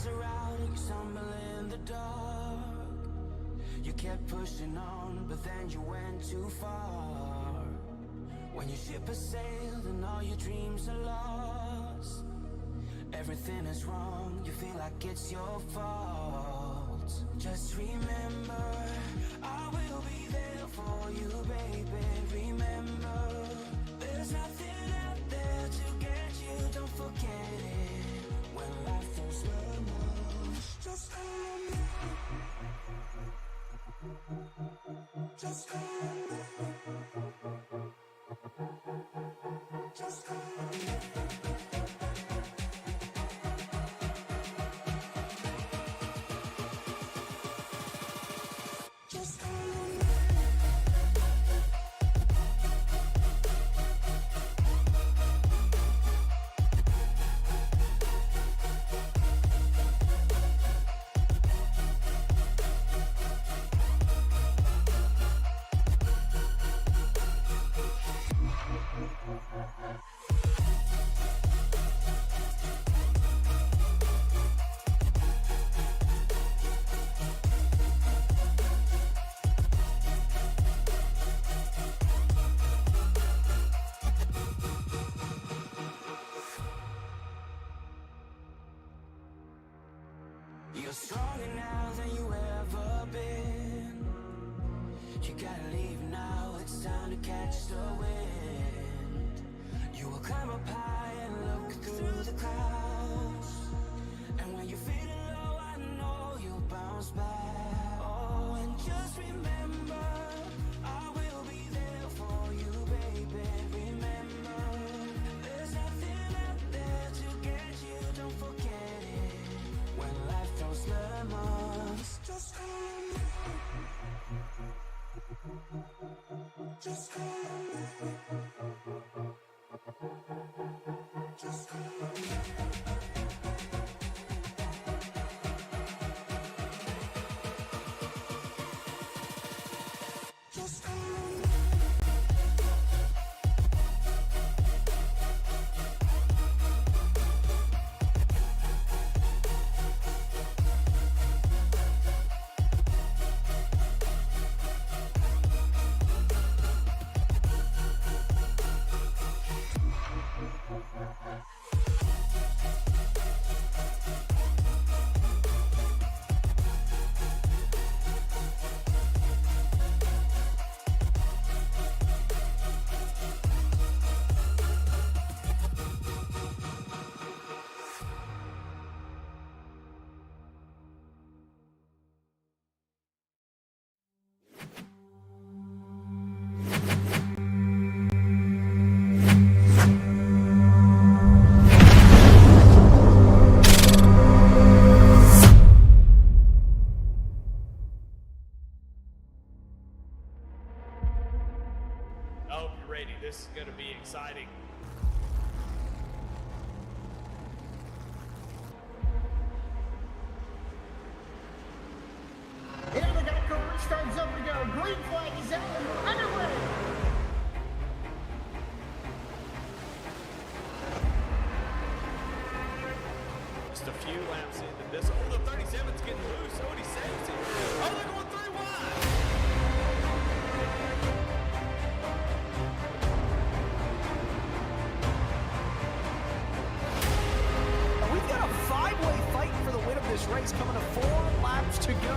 lights are out and you stumble in the dark. You kept pushing on, but then you went too far. When your ship has sailed and all your dreams are lost, everything is wrong, you feel like it's your fault. Just remember, I will be there for you, baby. Remember, there's nothing out there to get you, don't forget it. When life feels lemons, just call me. Just call me. Just call me. Just call me. You're stronger now than you ever been. You gotta leave now, it's time to catch the wind. You will climb up high and look through the clouds, and when you're feeling low, I know you'll bounce back. Oh, and just remember, I will be there for you, baby. Remember, there's nothing out there to get you, don't forget it. When life throws lemons, just call me. Just call me. Just call me. Just call me. I hope you're ready. This is going to be exciting. Here we got a restart zone to go. Green flag is out and we're underway. Just a few laps into this. Oh, the 37's getting loose. Oh, and he saves it. Oh, they're going 3 wide. We've got a 5-way fight for the win of this race coming to 4 laps to go.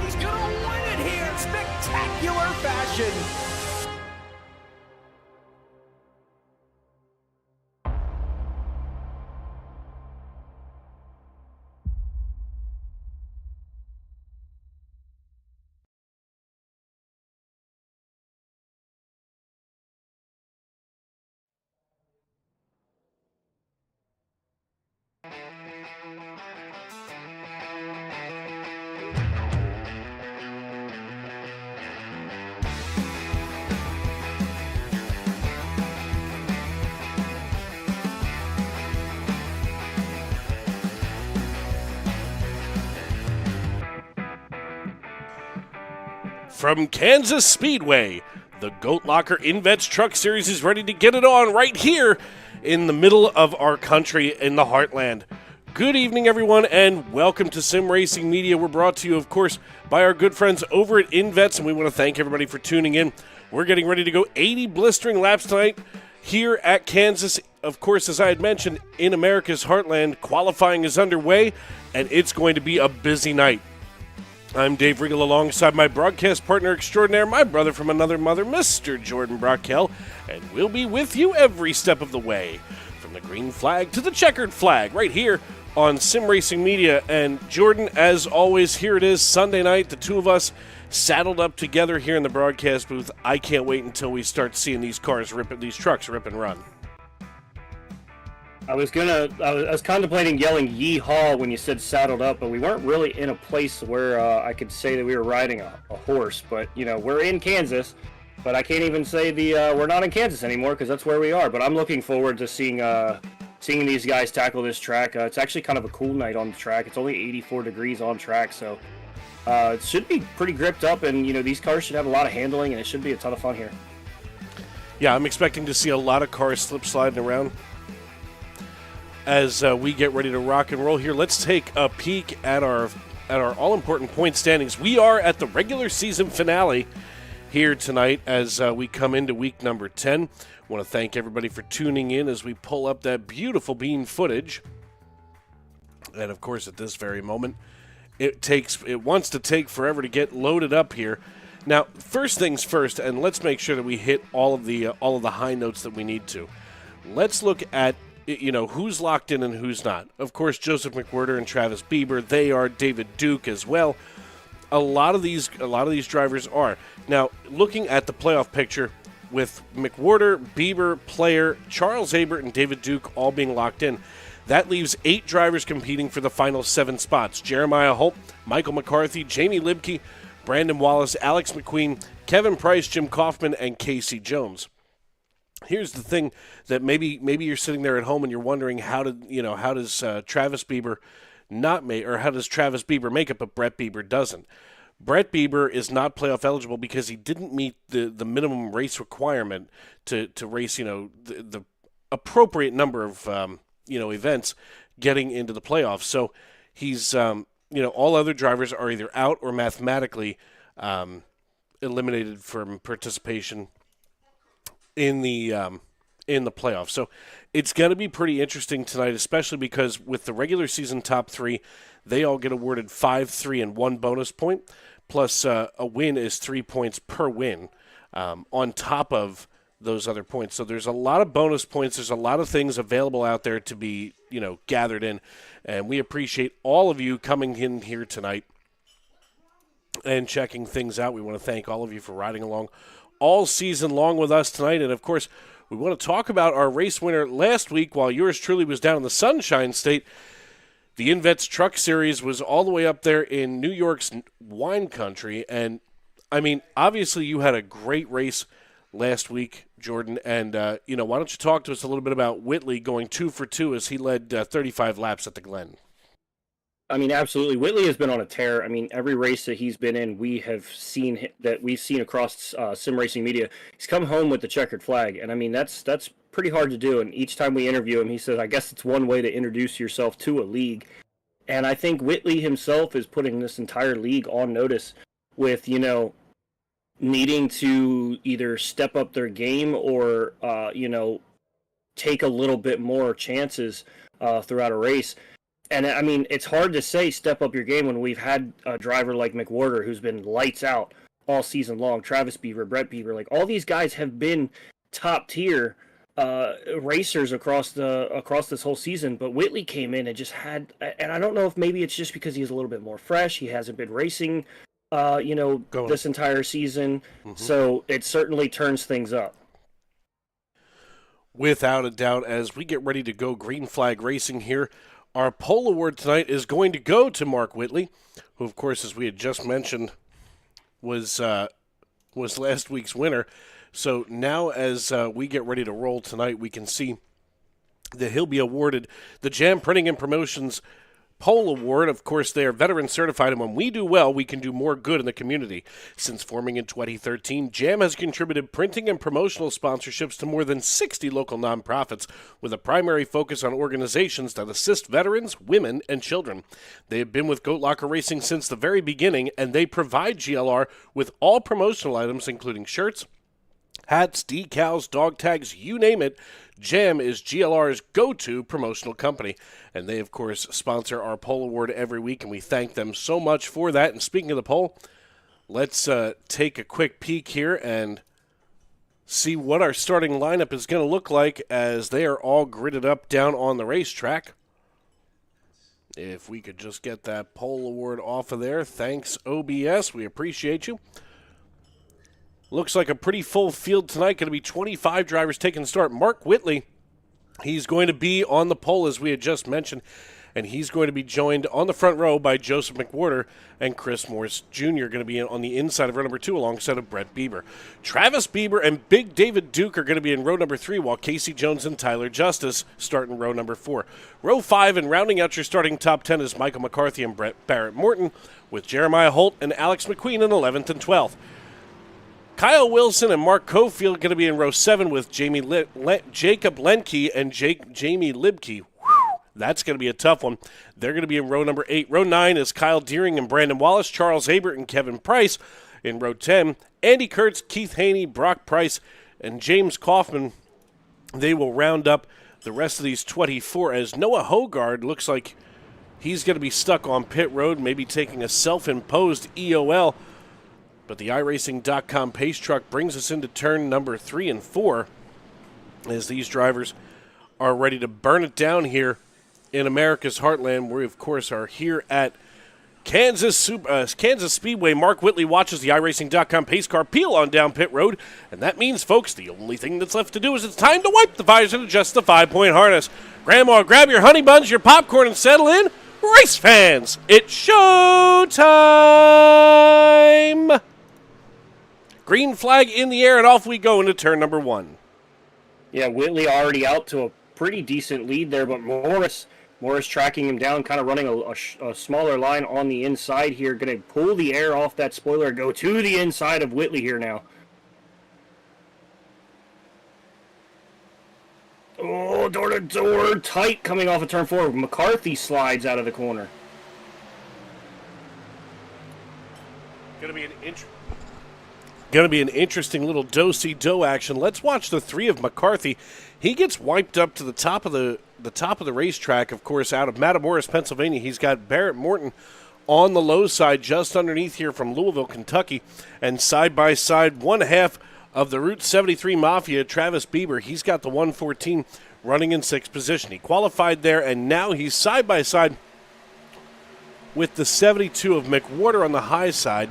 He's gonna win it here in spectacular fashion. From Kansas Speedway, the Goat Locker INVets Truck Series is ready to get it on right here in the middle of our country in the heartland. Good evening, everyone, and welcome to Sim Racing Media. We're brought to you, of course, by our good friends over at INVets, and we want to thank everybody for tuning in. We're getting ready to go 80 blistering laps tonight here at Kansas. Of course, as I had mentioned, in America's heartland, qualifying is underway, and it's going to be a busy night. I'm Dave Regal alongside my broadcast partner extraordinaire, my brother from another mother, Mr. Jordan Brockell, and we'll be with you every step of the way, from the green flag to the checkered flag, right here on Sim Racing Media. And Jordan, as always, here it is, Sunday night, the two of us saddled up together here in the broadcast booth. I can't wait until we start seeing these trucks rip and run. I was contemplating yelling "Yee-haw" when you said saddled up, but we weren't really in a place where I could say that we were riding a horse. But we're in Kansas, but I can't even say we're not in Kansas anymore because that's where we are. But I'm looking forward to seeing these guys tackle this track. It's actually kind of a cool night on the track. It's only 84 degrees on track, so it should be pretty gripped up, and these cars should have a lot of handling, and it should be a ton of fun here. Yeah, I'm expecting to see a lot of cars slip sliding around as we get ready to rock and roll here. Let's take a peek at our all-important point standings. We are at the regular season finale here tonight as we come into week number 10. I want to thank everybody for tuning in as we pull up that beautiful bean footage. And, of course, at this very moment, it wants to take forever to get loaded up here. Now, first things first, and let's make sure that we hit all of the high notes that we need to. Let's look at who's locked in and who's not. Of course, Joseph McWhorter and Travis Bieber, they are. David Duke as well. A lot of these drivers are. Now, looking at the playoff picture with McWhorter, Bieber, Player, Charles Abert, and David Duke all being locked in, that leaves 8 drivers competing for the final 7 spots. Jeremiah Holt, Michael McCarthy, Jamie Libke, Brandon Wallace, Alex McQueen, Kevin Price, Jim Kaufman, and Casey Jones. Here's the thing that maybe you're sitting there at home and you're wondering how does Travis Bieber how does Travis Bieber make it, but Brett Bieber doesn't. Brett Bieber is not playoff eligible because he didn't meet the minimum race requirement to race the appropriate number of events getting into the playoffs. So he's all other drivers are either out or mathematically eliminated from participation in the playoffs. So it's going to be pretty interesting tonight, especially because with the regular season top 3, they all get awarded 5, 3, and 1 bonus point, plus a win is 3 points per win on top of those other points. So there's a lot of bonus points. There's a lot of things available out there to be gathered in, and we appreciate all of you coming in here tonight and checking things out. We want to thank all of you for riding along all season long with us tonight. And, of course, we want to talk about our race winner last week while yours truly was down in the Sunshine State. The INVets Truck Series was all the way up there in New York's wine country. And, I mean, obviously you had a great race last week, Jordan. And, why don't you talk to us a little bit about Whitley going 2 for 2 as he led 35 laps at the Glen. I mean, absolutely. Whitley has been on a tear. I mean, every race that he's been in, we've seen across Sim Racing Media. He's come home with the checkered flag, and I mean that's pretty hard to do. And each time we interview him, he says, "I guess it's one way to introduce yourself to a league." And I think Whitley himself is putting this entire league on notice with needing to either step up their game or take a little bit more chances throughout a race. And, I mean, it's hard to say step up your game when we've had a driver like McWhorter who's been lights out all season long, Travis Bieber, Brett Bieber. Like, all these guys have been top-tier racers across this whole season. But Whitley came in and just had – and I don't know if maybe it's just because he's a little bit more fresh. He hasn't been racing, this entire season. Mm-hmm. So it certainly turns things up. Without a doubt, as we get ready to go green flag racing here, our pole award tonight is going to go to Mark Whitley, who, of course, as we had just mentioned, was last week's winner. So now as we get ready to roll tonight, we can see that he'll be awarded the Jam Printing and Promotions Pole Award. Of course, they are veteran certified, and when we do well, we can do more good in the community. Since forming in 2013, JAM has contributed printing and promotional sponsorships to more than 60 local nonprofits, with a primary focus on organizations that assist veterans, women, and children. They have been with Goat Locker Racing since the very beginning, and they provide GLR with all promotional items, including shirts, hats, decals, dog tags, you name it. JAM is GLR's go-to promotional company, and they, of course, sponsor our Pole Award every week, and we thank them so much for that. And speaking of the pole, let's take a quick peek here and see what our starting lineup is going to look like as they are all gridded up down on the racetrack. If we could just get that Pole Award off of there. Thanks, OBS. We appreciate you. Looks like a pretty full field tonight. Going to be 25 drivers taking the start. Mark Whitley, he's going to be on the pole, as we had just mentioned, and he's going to be joined on the front row by Joseph McWhorter and Chris Morris Jr. going to be on the inside of row number 2 alongside of Brett Bieber. Travis Bieber and Big David Duke are going to be in row number 3, while Casey Jones and Tyler Justice start in row number 4. Row 5 and rounding out your starting top 10 is Michael McCarthy and Barrett Morton, with Jeremiah Holt and Alex McQueen in 11th and 12th. Kyle Wilson and Mark Cofield going to be in row 7 with Jacob Lenke and Jamie Libke. That's going to be a tough one. They're going to be in row number 8. Row 9 is Kyle Deering and Brandon Wallace, Charles Abert and Kevin Price. In row 10, Andy Kurtz, Keith Haney, Brock Price, and James Kaufman. They will round up the rest of these 24 as Noah Hogard looks like he's going to be stuck on pit road, maybe taking a self-imposed EOL. But the iRacing.com pace truck brings us into turn number 3 and 4 as these drivers are ready to burn it down here in America's heartland. We, of course, are here at Kansas Speedway. Mark Whitley watches the iRacing.com pace car peel on down pit road. And that means, folks, the only thing that's left to do is it's time to wipe the visor and adjust the 5-point harness. Grandma, grab your honey buns, your popcorn, and settle in. Race fans, it's showtime! Green flag in the air, and off we go into turn number 1. Yeah, Whitley already out to a pretty decent lead there, but Morris tracking him down, kind of running a smaller line on the inside here. Going to pull the air off that spoiler, go to the inside of Whitley here now. Oh, door-to-door, tight coming off of turn 4. McCarthy slides out of the corner. Going to be an interesting little do-si-do action. Let's watch the 3 of McCarthy. He gets wiped up to the top of the racetrack, of course, out of Matamoros, Pennsylvania. He's got Barrett Morton on the low side, just underneath here from Louisville, Kentucky. And side by side, one half of the Route 73 Mafia, Travis Bieber. He's got the 114 running in 6th position. He qualified there, and now he's side by side with the 72 of McWhorter on the high side.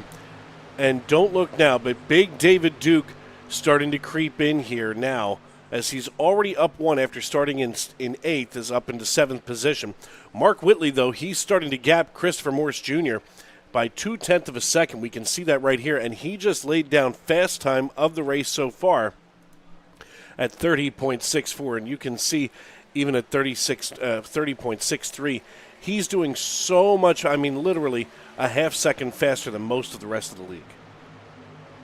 And don't look now, but Big David Duke starting to creep in here now, as he's already up 1 after starting in 8th, is up into 7th position. Mark Whitley, though, he's starting to gap Christopher Morse Jr. by 0.2 of a second. We can see that right here, and he just laid down fast time of the race so far at 30.64, and you can see even at 30.63, he's doing so much, I mean, literally a half second faster than most of the rest of the league.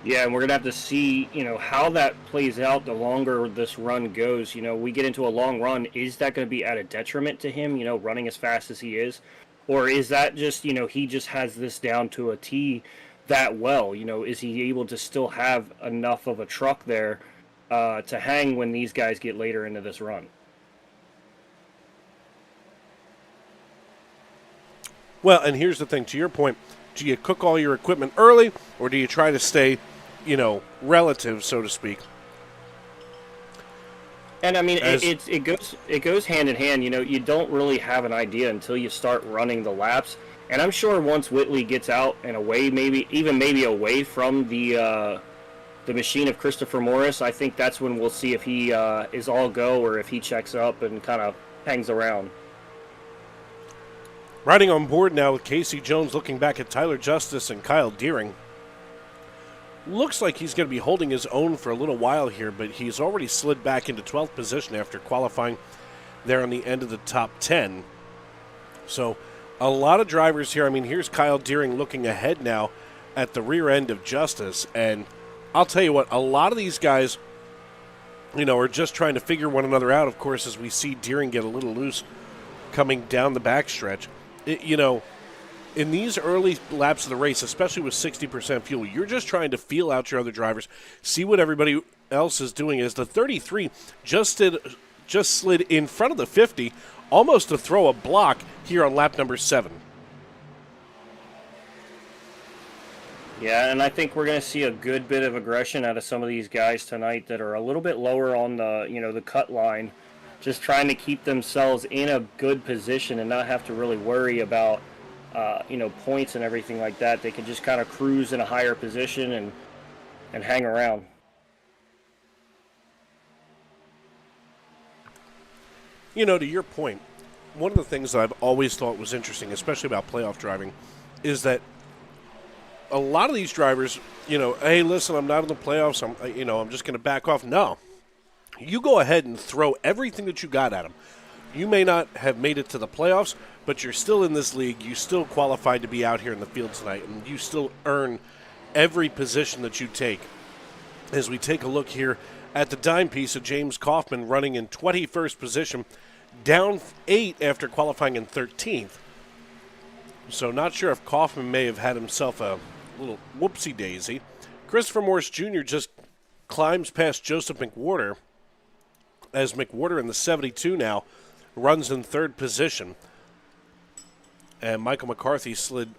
Yeah, and we're going to have to see, how that plays out the longer this run goes. We get into a long run. Is that going to be at a detriment to him, running as fast as he is? Or is that just, he just has this down to a T that well? Is he able to still have enough of a truck there to hang when these guys get later into this run? Well, and here's the thing, to your point, do you cook all your equipment early, or do you try to stay, relative, so to speak? And I mean, it goes hand in hand. You don't really have an idea until you start running the laps. And I'm sure once Whitley gets out and away, maybe away from the machine of Christopher Morris, I think that's when we'll see if he is all go or if he checks up and kind of hangs around. Riding on board now with Casey Jones, looking back at Tyler Justice and Kyle Deering. Looks like he's going to be holding his own for a little while here, but he's already slid back into 12th position after qualifying there on the end of the top 10. So A lot of drivers here. I mean, here's Kyle Deering looking ahead now at the rear end of Justice. And I'll tell you what, a lot of these guys, are just trying to figure one another out, of course, as we see Deering get a little loose coming down the backstretch. In these early laps of the race, especially with 60% fuel, you're just trying to feel out your other drivers, see what everybody else is doing. As the 33 just slid in front of the 50, almost to throw a block here on lap number 7. Yeah, and I think we're going to see a good bit of aggression out of some of these guys tonight that are a little bit lower on the, the cut line, just trying to keep themselves in a good position and not have to really worry about, points and everything like that. They can just kind of cruise in a higher position and hang around. To your point, one of the things that I've always thought was interesting, especially about playoff driving, is that a lot of these drivers, hey, listen, I'm not in the playoffs. I'm just going to back off. No, you go ahead and throw everything that you got at them. You may not have made it to the playoffs, but you're still in this league. You still qualified to be out here in the field tonight, and you still earn every position that you take. As we take a look here at the dime piece of James Kaufman running in 21st position, down 8 after qualifying in 13th. So not sure if Kaufman may have had himself a little whoopsie-daisy. Christopher Morris Jr. just climbs past Joseph McWhorter, as McWhorter in the 72 now runs in 3rd position. And Michael McCarthy slid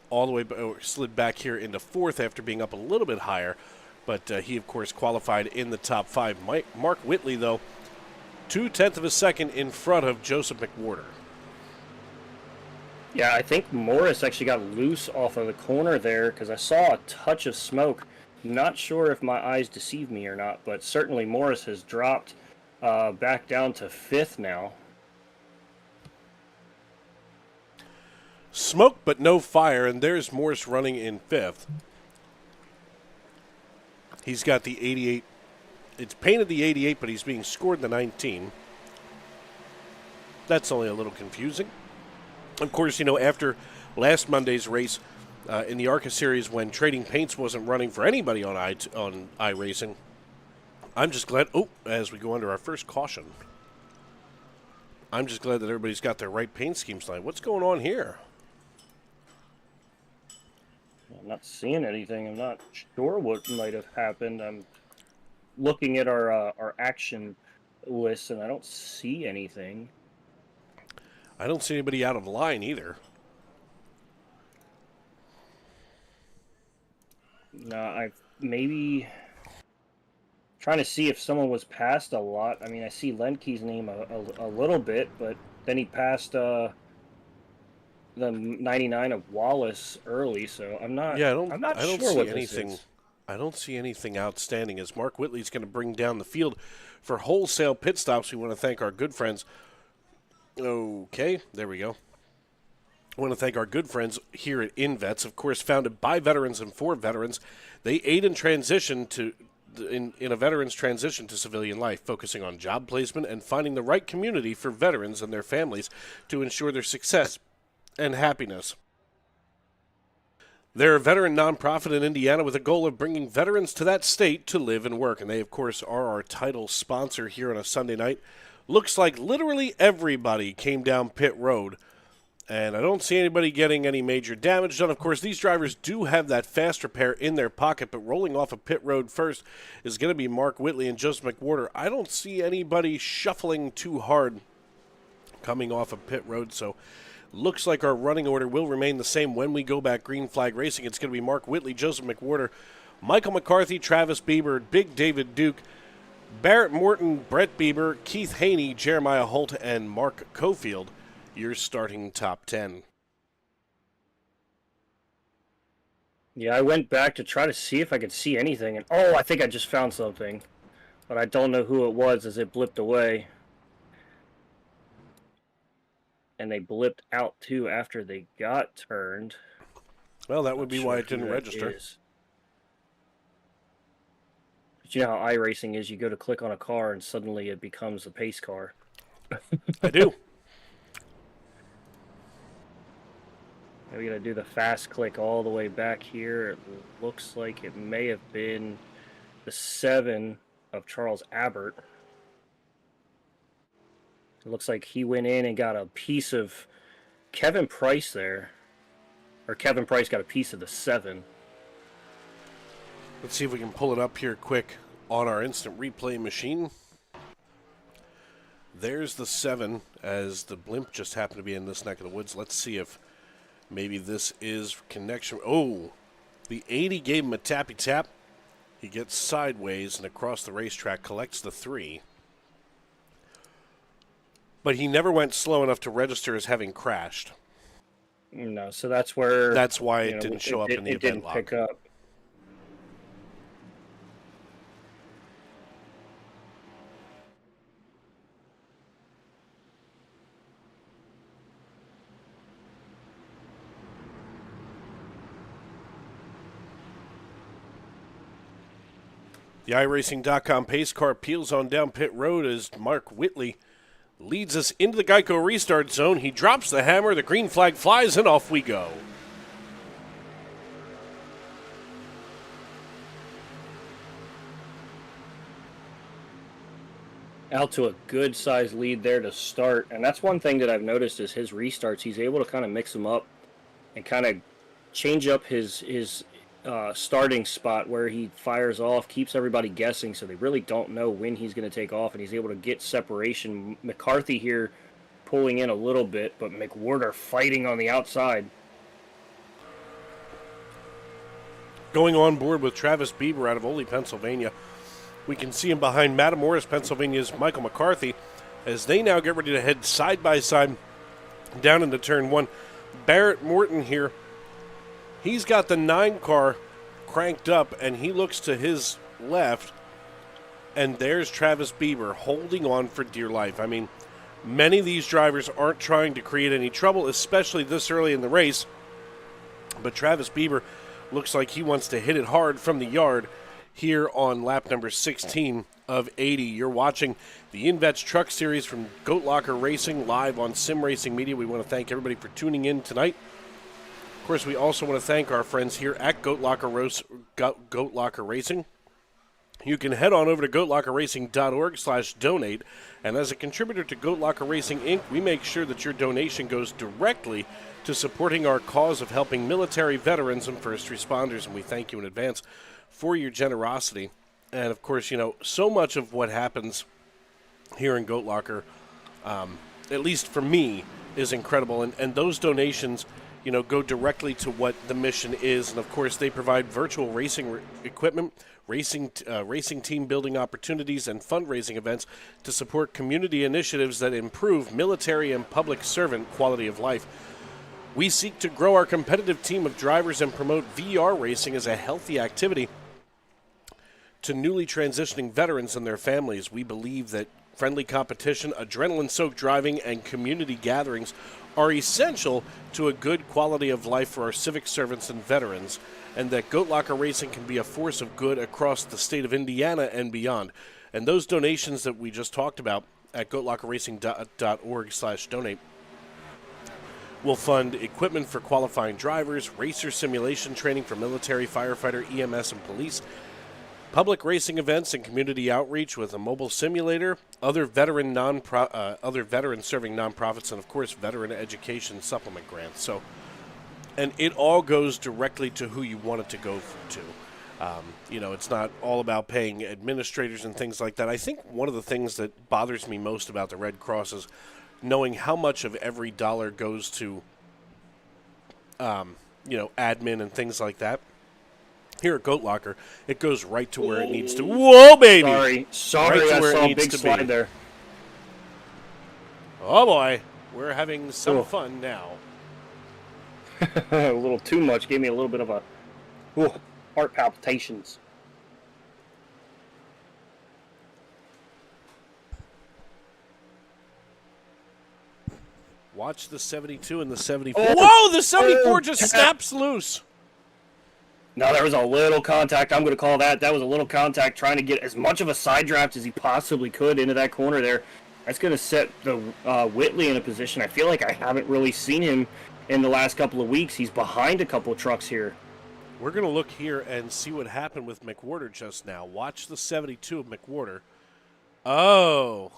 back here into 4th after being up a little bit higher. But he, of course, qualified in the top 5. Mark Whitley, though, 0.2 of a second in front of Joseph McWhorter. Yeah, I think Morris actually got loose off of the corner there because I saw a touch of smoke. Not sure if my eyes deceive me or not, but certainly Morris has dropped back down to 5th now. Smoke but no fire, and there's Morris running in 5th. He's got the 88. It's painted the 88, but he's being scored the 19. That's only a little confusing. Of course, after last Monday's race in the ARCA series when Trading Paints wasn't running for anybody on iRacing, I'm just glad, as we go under our first caution, I'm just glad that everybody's got their right paint schemes tonight. What's going on here? I'm not seeing anything. I'm not sure what might have happened. I'm looking at our action list, and I don't see anything. I don't see anybody out of line either. No, I maybe trying to see if someone was passed a lot. I mean, I see Lemke's name a little bit, but then he passed the 99 of Wallace early, so I'm not. Yeah, I'm not I don't sure see what anything. this is. I don't see anything outstanding as Mark Whitley's going to bring down the field for wholesale pit stops. We want to thank our good friends. Okay, there we go. I want to thank our good friends here at INVets, of course, founded by veterans and for veterans. They aid in transition in a veteran's transition to civilian life, focusing on job placement and finding the right community for veterans and their families to ensure their success and happiness. They're a veteran nonprofit in Indiana with a goal of bringing veterans to that state to live and work, and they, of course, are our title sponsor here on a Sunday night. Looks like literally everybody came down pit road, and I don't see anybody getting any major damage done. Of course, these drivers do have that fast repair in their pocket, but rolling off of pit road first is going to be Mark Whitley and Joseph McWhorter. I don't see anybody shuffling too hard coming off of pit road, so looks like our running order will remain the same when we go back green flag racing. It's going to be Mark Whitley, Joseph McWhorter, Michael McCarthy, Travis Bieber, Big David Duke, Barrett Morton, Brett Bieber, Keith Haney, Jeremiah Holt, and Mark Cofield, your starting top 10. Yeah, I went back to try to see if I could see anything, and I think I just found something, but I don't know who it was as it blipped away. And they blipped out too after they got turned. Well, that would be why it didn't register. But you know how iRacing is, you go to click on a car and suddenly it becomes a pace car. I do. We got to do the fast click all the way back here. It looks like it may have been the 7 of Charles Abbott. It looks like he went in and got a piece of Kevin Price there. Or Kevin Price got a piece of the 7. Let's see if we can pull it up here quick on our instant replay machine. There's the 7, as the blimp just happened to be in this neck of the woods. Let's see if maybe this is connection. Oh, the 80 gave him a tappy tap. He gets sideways and across the racetrack, collects the 3. But he never went slow enough to register as having crashed. No, so that's where... That's why it didn't show up in the event event log. log. Pick up. The iRacing.com pace car peels on down pit road as Mark Whitley leads us into the Geico restart zone. He drops the hammer, the green flag flies, and off we go. Out to a good-sized lead there to start. And that's one thing that I've noticed is his restarts. He's able to kind of mix them up and kind of change up his starting spot where he fires off, keeps everybody guessing, so they really don't know when he's going to take off, and he's able to get separation. McCarthy here pulling in a little bit, but McWhorter fighting on the outside. Going on board with Travis Bieber out of Ole, Pennsylvania. We can see him behind Matamoros, Pennsylvania's Michael McCarthy, as they now get ready to head side by side down into turn 1. Barrett Morton here. He's got the 9 car cranked up, and he looks to his left, and there's Travis Bieber holding on for dear life. I mean, many of these drivers aren't trying to create any trouble, especially this early in the race, but Travis Bieber looks like he wants to hit it hard from the yard here on lap number 16 of 80. You're watching the INVets Truck Series from Goat Locker Racing live on Sim Racing Media. We want to thank everybody for tuning in tonight. Of course, we also want to thank our friends here at Goat Locker Racing. You can head on over to goatlockerracing.org/donate, and as a contributor to Goat Locker Racing, Inc., we make sure that your donation goes directly to supporting our cause of helping military veterans and first responders, and we thank you in advance for your generosity. And, of course, you know, so much of what happens here in Goat Locker, at least for me, is incredible, and those donations, you know, go directly to what the mission is. And, of course, they provide virtual racing equipment, racing team building opportunities, and fundraising events to support community initiatives that improve military and public servant quality of life. We seek to grow our competitive team of drivers and promote VR racing as a healthy activity to newly transitioning veterans and their families. We believe that friendly competition, adrenaline-soaked driving, and community gatherings are essential to a good quality of life for our civic servants and veterans, and that Goat Locker Racing can be a force of good across the state of Indiana and beyond. And those donations that we just talked about at goatlockerracing.org/donate will fund equipment for qualifying drivers, racer simulation training for military, firefighter, EMS, and police, public racing events and community outreach with a mobile simulator, other veteran serving nonprofits, and of course veteran education supplement grants. So, and it all goes directly to who you want it to go to. You know, it's not all about paying administrators and things like that. I think one of the things that bothers me most about the Red Cross is knowing how much of every dollar goes to, you know, admin and things like that. Here at Goat Locker, it goes right to where it needs to. Whoa, baby! Sorry, right to I where saw it a needs big to slide be. there. Oh boy, we're having some Oh. fun now. A little too much. Gave me a little bit of a heart palpitations. Watch the 72 and the 74. Whoa, the 74 just snaps loose. No, there was a little contact. I'm going to call that. That was a little contact trying to get as much of a side draft as he possibly could into that corner there. That's going to set the Whitley in a position I feel like I haven't really seen him in the last couple of weeks. He's behind a couple of trucks here. We're going to look here and see what happened with McWhorter just now. Watch the 72 of McWhorter. Oh.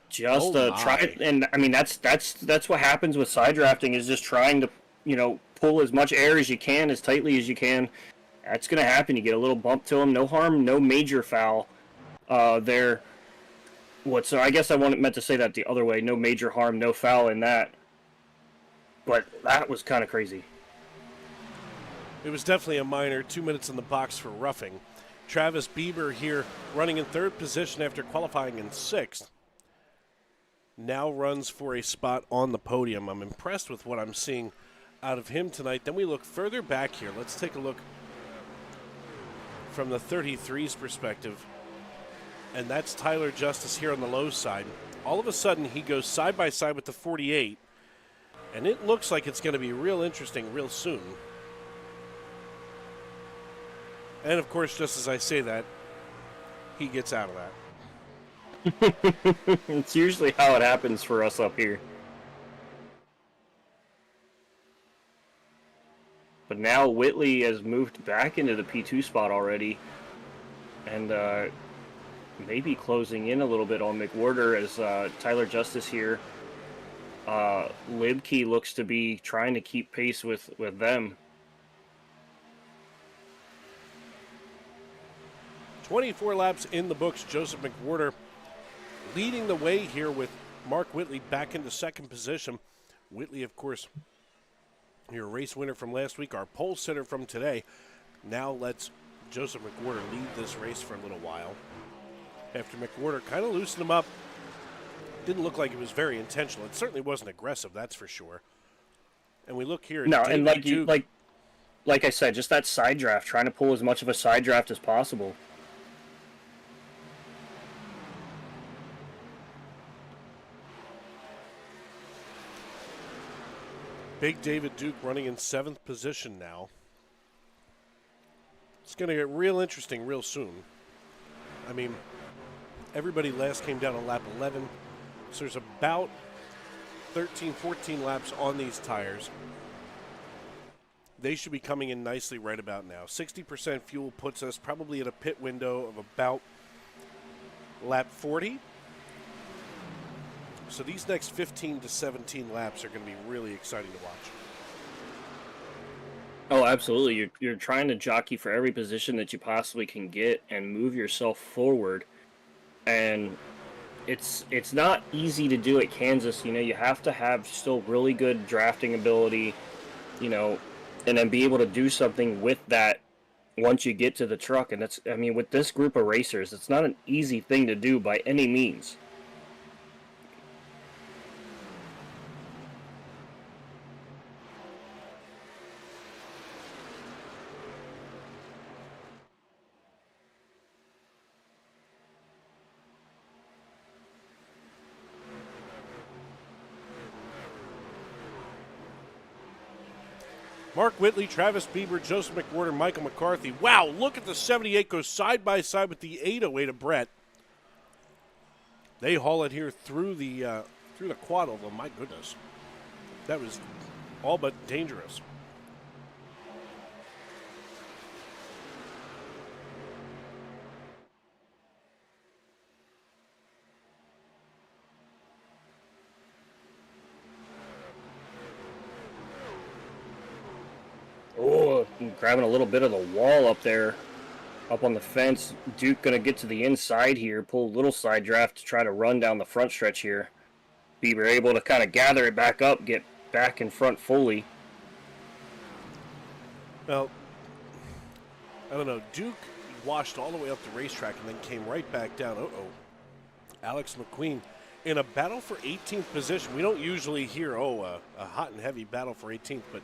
Just Oh, try, my. and I mean that's what happens with side drafting, is just trying to, pull as much air as you can, as tightly as you can. That's going to happen. You get a little bump to him. No harm, no major foul there. So I guess meant to say that the other way. No major harm, no foul in that. But that was kind of crazy. It was definitely a minor. 2 minutes in the box for roughing. Travis Bieber here running in third position after qualifying in sixth. Now runs for a spot on the podium. I'm impressed with what I'm seeing out of him tonight. Then we look further back here. Let's take a look from the 33's perspective. And that's Tyler Justice here on the low side. All of a sudden, he goes side by side with the 48. And it looks like it's going to be real interesting real soon. And, of course, just as I say that, he gets out of that. It's usually how it happens for us up here. But now Whitley has moved back into the P2 spot already. And maybe closing in a little bit on McWhorter as Tyler Justice here. Libke looks to be trying to keep pace with them. 24 laps in the books. Joseph McWhorter leading the way here with Mark Whitley back into second position. Whitley, of course, your race winner from last week, our pole sitter from today. Now lets Joseph McWhorter lead this race for a little while. After McWhorter kind of loosened him up. Didn't look like it was very intentional. It certainly wasn't aggressive, that's for sure. And we look here. No, and David like I said, just that side draft, trying to pull as much of a side draft as possible. Big David Duke running in seventh position now. It's going to get real interesting real soon. I mean, everybody last came down on lap 11. So there's about 13, 14 laps on these tires. They should be coming in nicely right about now. 60% fuel puts us probably at a pit window of about lap 40. So these next 15 to 17 laps are going to be really exciting to watch. Oh, absolutely. You're trying to jockey for every position that you possibly can get and move yourself forward. And it's not easy to do at Kansas. You have to have still really good drafting ability, and then be able to do something with that once you get to the truck. And with this group of racers, it's not an easy thing to do by any means. Mark Whitley, Travis Bieber, Joseph McWhorter, Michael McCarthy. Wow, look at the 78 go side by side with the 808 of Brett. They haul it here through the quad oval. My goodness, that was all but dangerous. Oh, grabbing a little bit of the wall up there, up on the fence. Duke going to get to the inside here, pull a little side draft to try to run down the front stretch here. Bieber able to kind of gather it back up, get back in front fully. Well, I don't know. Duke washed all the way up the racetrack and then came right back down. Alex McQueen in a battle for 18th position. We don't usually hear, a hot and heavy battle for 18th, but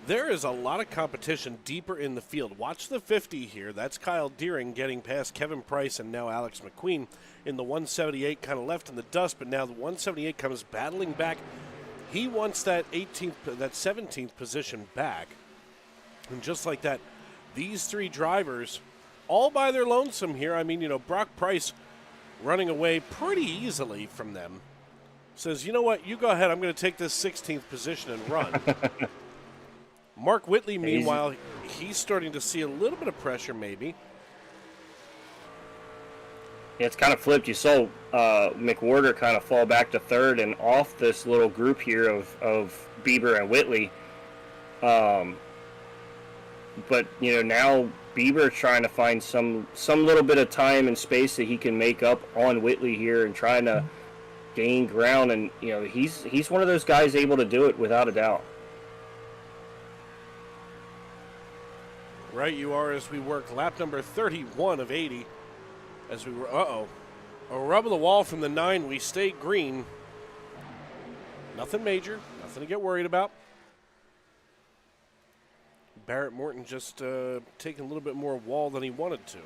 there is a lot of competition deeper in the field. Watch the 50 here. That's Kyle Deering getting past Kevin Price and now Alex McQueen in the 178, kind of left in the dust, but now the 178 comes battling back. He wants that 17th position back. And just like that, these three drivers, all by their lonesome here. I mean, Brock Price running away pretty easily from them. says, you know what, you go ahead, I'm going to take this 16th position and run. Mark Whitley, meanwhile, he's starting to see a little bit of pressure maybe. Yeah, it's kind of flipped. You saw McWhorter kind of fall back to third and off this little group here of Bieber and Whitley. But, now Bieber trying to find some little bit of time and space that he can make up on Whitley here and trying to gain ground. And, he's one of those guys able to do it without a doubt. Right, you are, as we work lap number 31 of 80. As we were, a rub of the wall from the 9. We stay green. Nothing major, nothing to get worried about. Barrett Morton just taking a little bit more wall than he wanted to.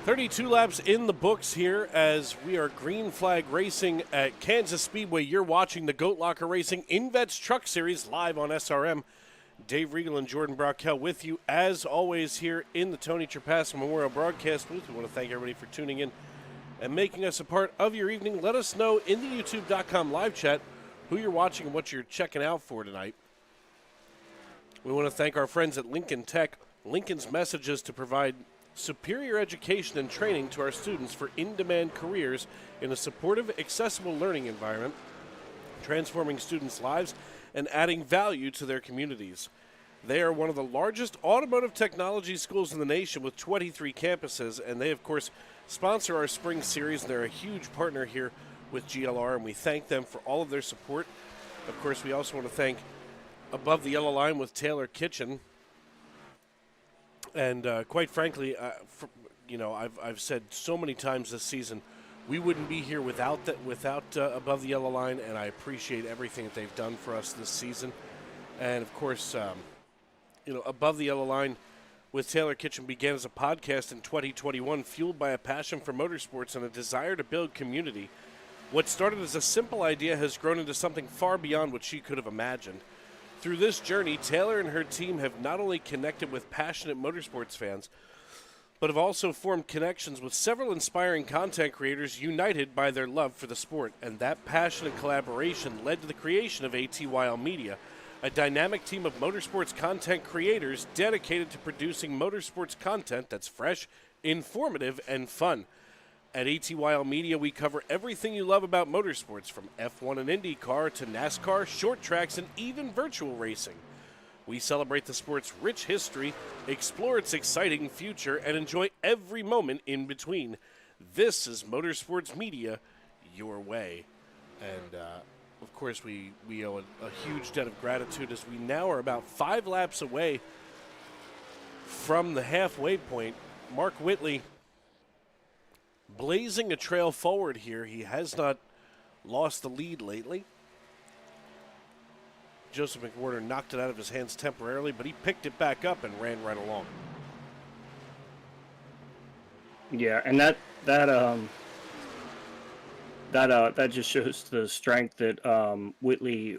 "32 laps in the books here as we are green flag racing at Kansas Speedway. You're watching the Goat Locker Racing INVets Truck Series live on SRM. Dave Regal and Jordan Brockel with you, as always, here in the Tony Trapasso Memorial Broadcast booth. We want to thank everybody for tuning in and making us a part of your evening. Let us know in the YouTube.com live chat who you're watching and what you're checking out for tonight. We want to thank our friends at Lincoln Tech. Lincoln's message is to provide superior education and training to our students for in-demand careers in a supportive, accessible learning environment, transforming students' lives and adding value to their communities. They are one of the largest automotive technology schools in the nation with 23 campuses, and they, of course, sponsor our spring series, and they're a huge partner here with GLR, and we thank them for all of their support. Of course, we also want to thank Above the Yellow Line with Taylor Kitchen. And quite frankly, I've said so many times this season, we wouldn't be here without Above the Yellow Line, and I appreciate everything that they've done for us this season. And of course, Above the Yellow Line with Taylor Kitchen began as a podcast in 2021, fueled by a passion for motorsports and a desire to build community. What started as a simple idea has grown into something far beyond what she could have imagined. Through this journey, Taylor and her team have not only connected with passionate motorsports fans, but have also formed connections with several inspiring content creators united by their love for the sport. And that passion and collaboration led to the creation of ATYL Media, a dynamic team of motorsports content creators dedicated to producing motorsports content that's fresh, informative, and fun. At ATYL Media, we cover everything you love about motorsports, from F1 and IndyCar to NASCAR, short tracks, and even virtual racing. We celebrate the sport's rich history, explore its exciting future, and enjoy every moment in between. This is Motorsports Media, your way. And, of course, we owe a huge debt of gratitude as we now are about 5 laps away from the halfway point. Mark Whitley blazing a trail forward here. He has not lost the lead lately. Joseph McWhorter knocked it out of his hands temporarily, but he picked it back up and ran right along. Yeah, and that just shows the strength that Whitley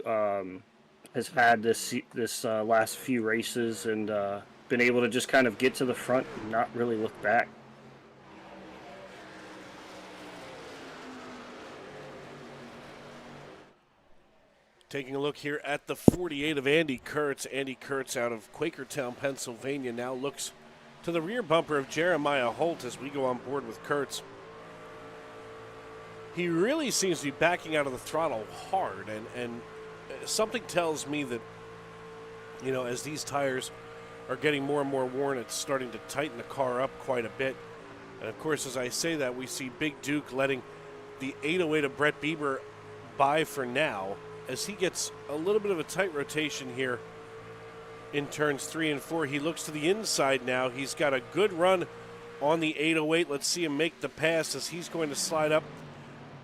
has had this last few races, and been able to just kind of get to the front and not really look back. Taking a look here at the 48 of Andy Kurtz. Andy Kurtz out of Quakertown, Pennsylvania, now looks to the rear bumper of Jeremiah Holt as we go on board with Kurtz. He really seems to be backing out of the throttle hard, and something tells me that, as these tires are getting more and more worn, it's starting to tighten the car up quite a bit. And of course, as I say that, we see Big Duke letting the 808 of Brett Bieber by for now, as he gets a little bit of a tight rotation here in turns 3 and 4. He looks to the inside now. He's got a good run on the 808. Let's see him make the pass as he's going to slide up.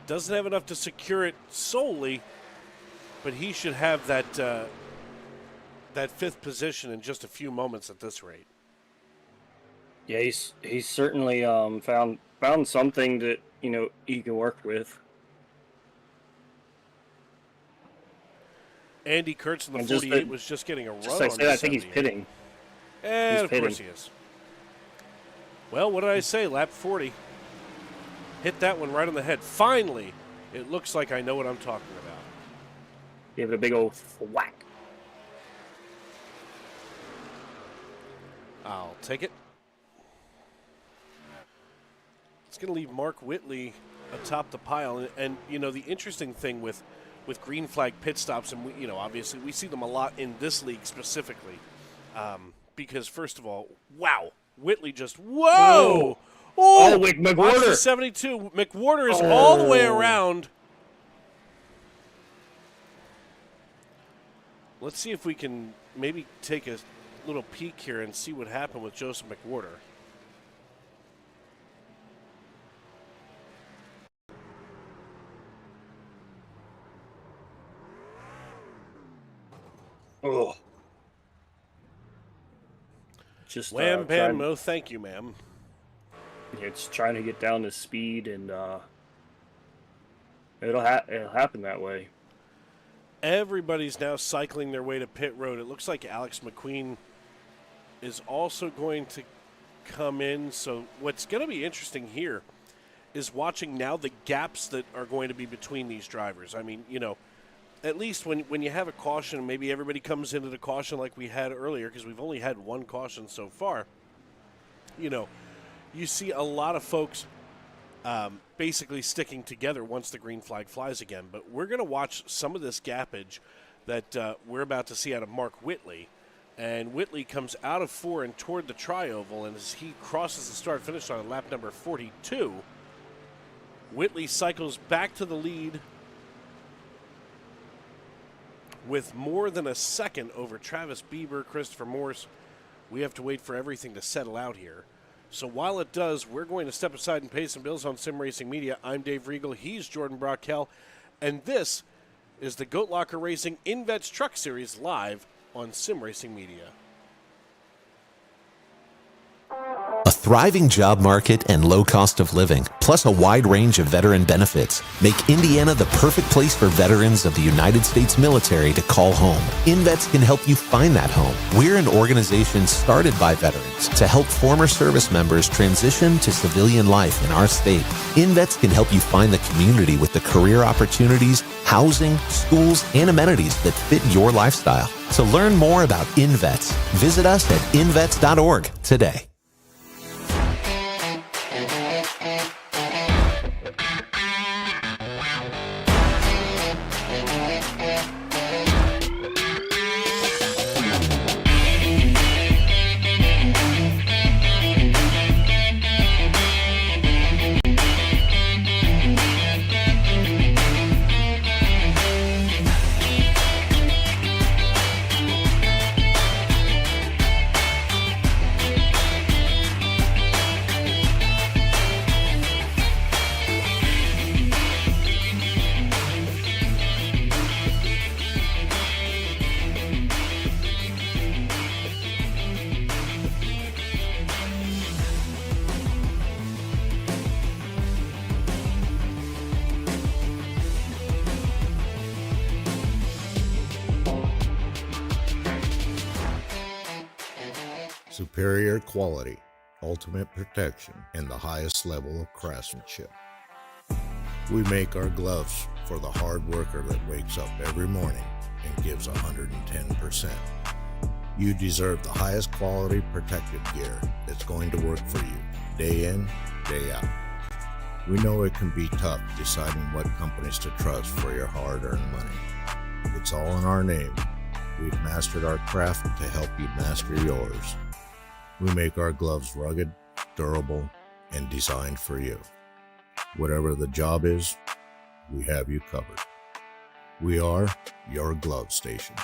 Doesn't have enough to secure it solely, but he should have that 5th position in just a few moments at this rate. Yeah, he's certainly found something that he can work with. Andy Kurtz in the And just 48 that- was just getting a run Just like I on said, the I think he's 78. pitting. And He's of course pitting. he is. Well, what did I say? Lap 40. Hit that one right on the head. Finally, it looks like I know what I'm talking about. Gave it a big old whack. I'll take it. It's going to leave Mark Whitley atop the pile. And the interesting thing with green flag pit stops, and obviously we see them a lot in this league specifically, because first of all, wow, Whitley just whoa. Oh, wait, Watch the McWhorter. 72. McWhorter is all the way around. Let's see if we can maybe take a little peek here and see what happened with Joseph McWhorter. Oh. Just Wham, bam, no thank you, ma'am. It's trying to get down to speed, and it'll happen that way. Everybody's now cycling their way to pit road. It looks like Alex McQueen is also going to come in. So what's going to be interesting here is watching now the gaps that are going to be between these drivers. I mean, at least when you have a caution, maybe everybody comes into the caution like we had earlier, because we've only had one caution so far. You see a lot of folks basically sticking together once the green flag flies again. But we're going to watch some of this gappage that we're about to see out of Mark Whitley. And Whitley comes out of 4 and toward the tri-oval, and as he crosses the start-finish line on lap number 42, Whitley cycles back to the lead with more than a second over Travis Bieber, Christopher Morse. We have to wait for everything to settle out here. So while it does, we're going to step aside and pay some bills on Sim Racing Media. I'm Dave Riegel. He's Jordan Brockell. And this is the Goat Locker Racing INVets Truck Series live on Sim Racing Media. A thriving job market and low cost of living, plus a wide range of veteran benefits, make Indiana the perfect place for veterans of the United States military to call home. INVets can help you find that home. We're an organization started by veterans to help former service members transition to civilian life in our state. INVets can help you find the community with the career opportunities, housing, schools, and amenities that fit your lifestyle. To learn more about INVets, visit us at invets.org today. Superior quality, ultimate protection, and the highest level of craftsmanship. We make our gloves for the hard worker that wakes up every morning and gives 110%. You deserve the highest quality protective gear that's going to work for you, day in, day out. We know it can be tough deciding what companies to trust for your hard-earned money. It's all in our name. We've mastered our craft to help you master yours. We make our gloves rugged, durable, and designed for you. Whatever the job is, we have you covered. We are your glove station.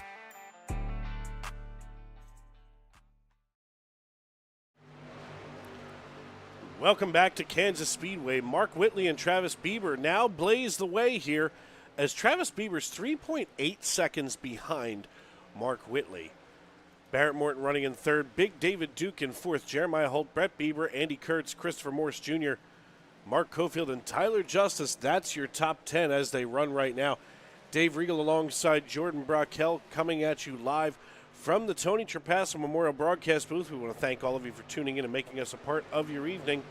Welcome back to Kansas Speedway. Mark Whitley and Travis Bieber now blaze the way here as Travis Bieber's 3.8 seconds behind Mark Whitley. Barrett Morton running in third, Big David Duke in fourth, Jeremiah Holt, Brett Bieber, Andy Kurtz, Christopher Morse Jr. Mark Cofield and Tyler Justice, that's your top 10 as they run right now. Dave Regal alongside Jordan Brockel coming at you live from the Tony Trapasso Memorial Broadcast booth. We want to thank all of you for tuning in and making us a part of your evening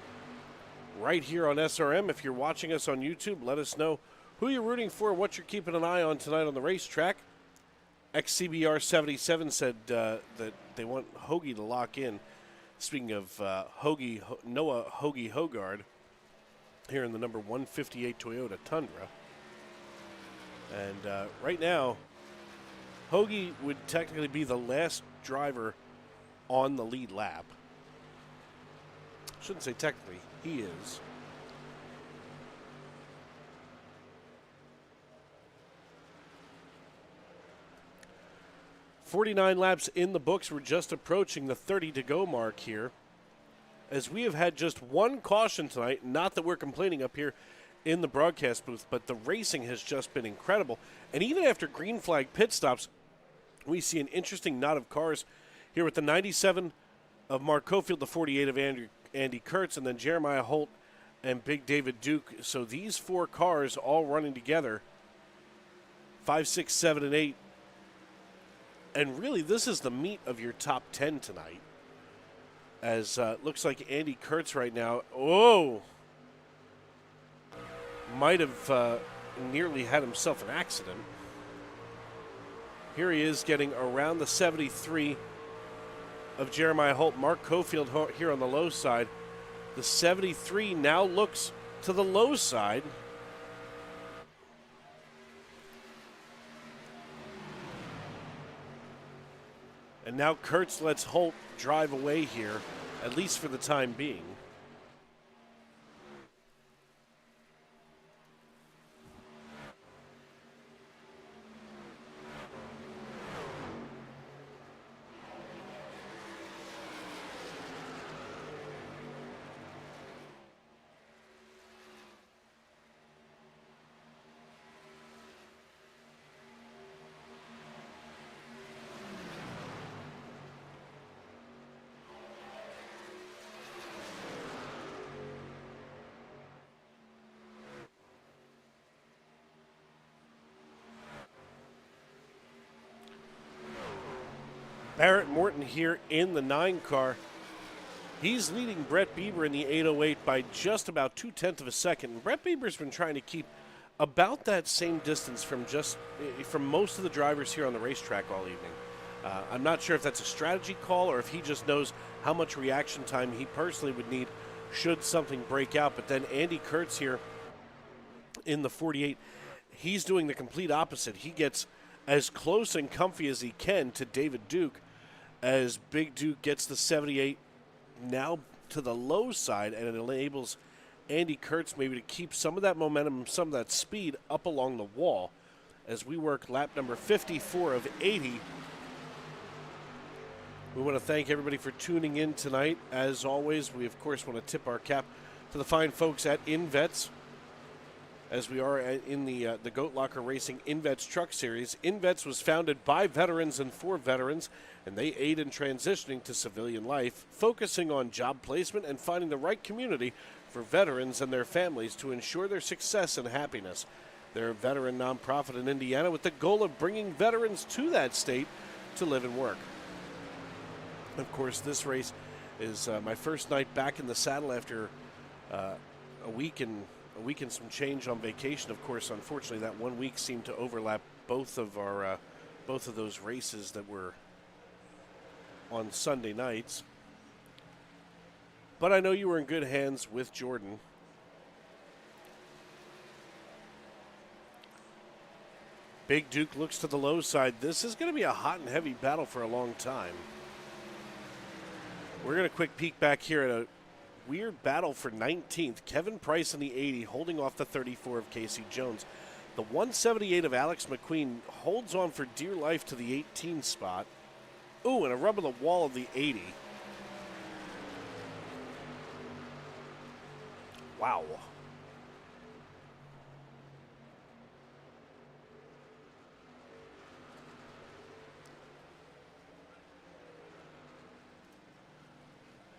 right here on SRM. If you're watching us on YouTube, let us know who you're rooting for, what you're keeping an eye on tonight on the racetrack. XCBR77 said that they want Hoagie to lock in. Speaking of Noah Hoagie Hogard, here in the number 158 Toyota Tundra. And right now, Hoagie would technically be the last driver on the lead lap. Shouldn't say technically, he is. "49 laps in the books. We're just approaching the 30 to go mark here, as we have had just one caution tonight. Not that we're complaining up here in the broadcast booth, but the racing has just been incredible. And even after green flag pit stops, we see an interesting knot of cars here with the 97 of Mark Cofield, the 48 of Andy Kurtz, and then Jeremiah Holt and Big David Duke. So these four cars all running together, 5, 6, 7, and 8. And really, this is the meat of your top 10 tonight. As looks like Andy Kurtz right now, might have nearly had himself an accident. Here he is getting around the 73 of Jeremiah Holt. Mark Cofield here on the low side. The 73 now looks to the low side. And now Kurtz lets Holt drive away here, at least for the time being. Barrett Morton here in the 9 car. He's leading Brett Bieber in the 808 by just about 2/10 of a second. And Brett Bieber's been trying to keep about that same distance from most of the drivers here on the racetrack all evening. I'm not sure if that's a strategy call or if he just knows how much reaction time he personally would need should something break out. But then Andy Kurtz here in the 48, he's doing the complete opposite. He gets as close and comfy as he can to David Duke, as Big Duke gets the 78 now to the low side, and it enables Andy Kurtz maybe to keep some of that momentum, some of that speed up along the wall as we work lap number 54 of 80. We want to thank everybody for tuning in tonight. As always, we, of course, want to tip our cap to the fine folks at INVets, as we are in the Goat Locker Racing INVets Truck Series. INVets was founded by veterans and for veterans, and they aid in transitioning to civilian life, focusing on job placement and finding the right community for veterans and their families to ensure their success and happiness. They're a veteran nonprofit in Indiana with the goal of bringing veterans to that state to live and work. Of course, this race is my first night back in the saddle after a week and some change on vacation. Of course, unfortunately, that 1 week seemed to overlap both of those races that were on Sunday nights. But I know you were in good hands with Jordan. Big Duke looks to the low side. This is going to be a hot and heavy battle for a long time. We're going to quick peek back here at a weird battle for 19th. Kevin Price in the 80 holding off the 34 of Casey Jones. The 178 of Alex McQueen holds on for dear life to the 18 spot. Ooh, and a rub of the wall of the 80. Wow.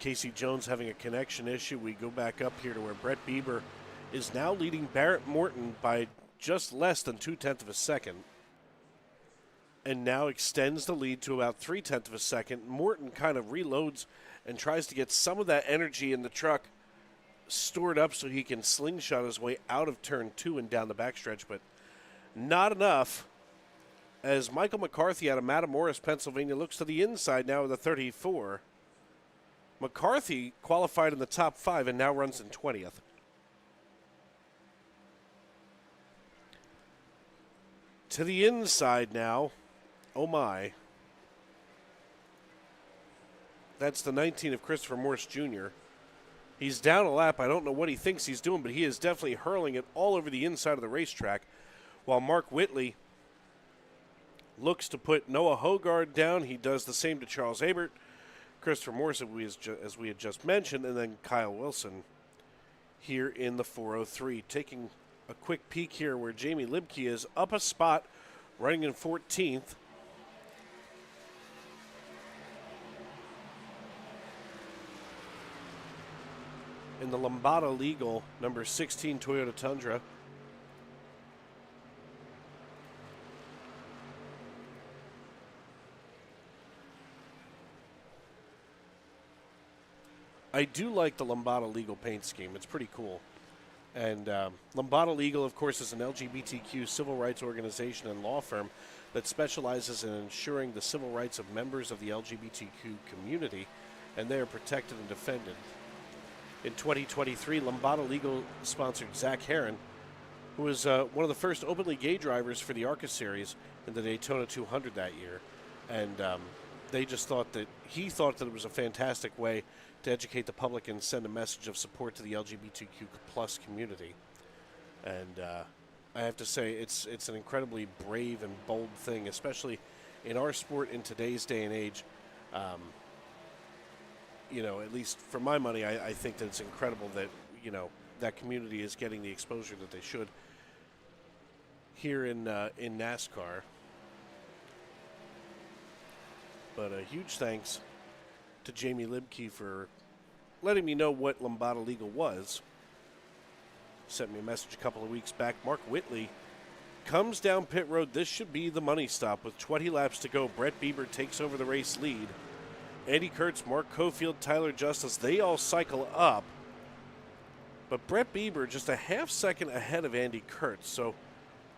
Casey Jones having a connection issue. We go back up here to where Brett Bieber is now leading Barrett Morton by just less than 0.2 of a second, and now extends the lead to about 0.3 of a second. Morton kind of reloads and tries to get some of that energy in the truck stored up so he can slingshot his way out of turn 2 and down the backstretch, but not enough, as Michael McCarthy out of Matamoros, Pennsylvania, looks to the inside now with a 34. McCarthy qualified in the top 5 and now runs in 20th. To the inside now. Oh my. That's the 19 of Christopher Morse Jr. He's down a lap. I don't know what he thinks he's doing, but he is definitely hurling it all over the inside of the racetrack, while Mark Whitley looks to put Noah Hogard down. He does the same to Charles Abert, Christopher Morse, as we had just mentioned, and then Kyle Wilson here in the 403. Taking a quick peek here where Jamie Libke is up a spot, running in 14th. In the Lombardo Legal, number 16 Toyota Tundra. I do like the Lombardo Legal paint scheme. It's pretty cool. And Lombardo Legal, of course, is an LGBTQ civil rights organization and law firm that specializes in ensuring the civil rights of members of the LGBTQ community, and they are protected and defended. In 2023, Lombardo Legal sponsored Zach Herron, who was one of the first openly gay drivers for the ARCA Series in the Daytona 200 that year. And they just thought that it was a fantastic way to educate the public and send a message of support to the LGBTQ plus community. And I have to say, it's an incredibly brave and bold thing, especially in our sport in today's day and age. At least for my money, I think that it's incredible that, that community is getting the exposure that they should here in NASCAR. But a huge thanks to Jamie Libke for letting me know what Lombardo Legal was. Sent me a message a couple of weeks back. Mark Whitley comes down pit road. This should be the money stop with 20 laps to go. Brett Bieber takes over the race lead. Andy Kurtz, Mark Cofield, Tyler Justice, they all cycle up. But Brett Bieber just a half second ahead of Andy Kurtz. So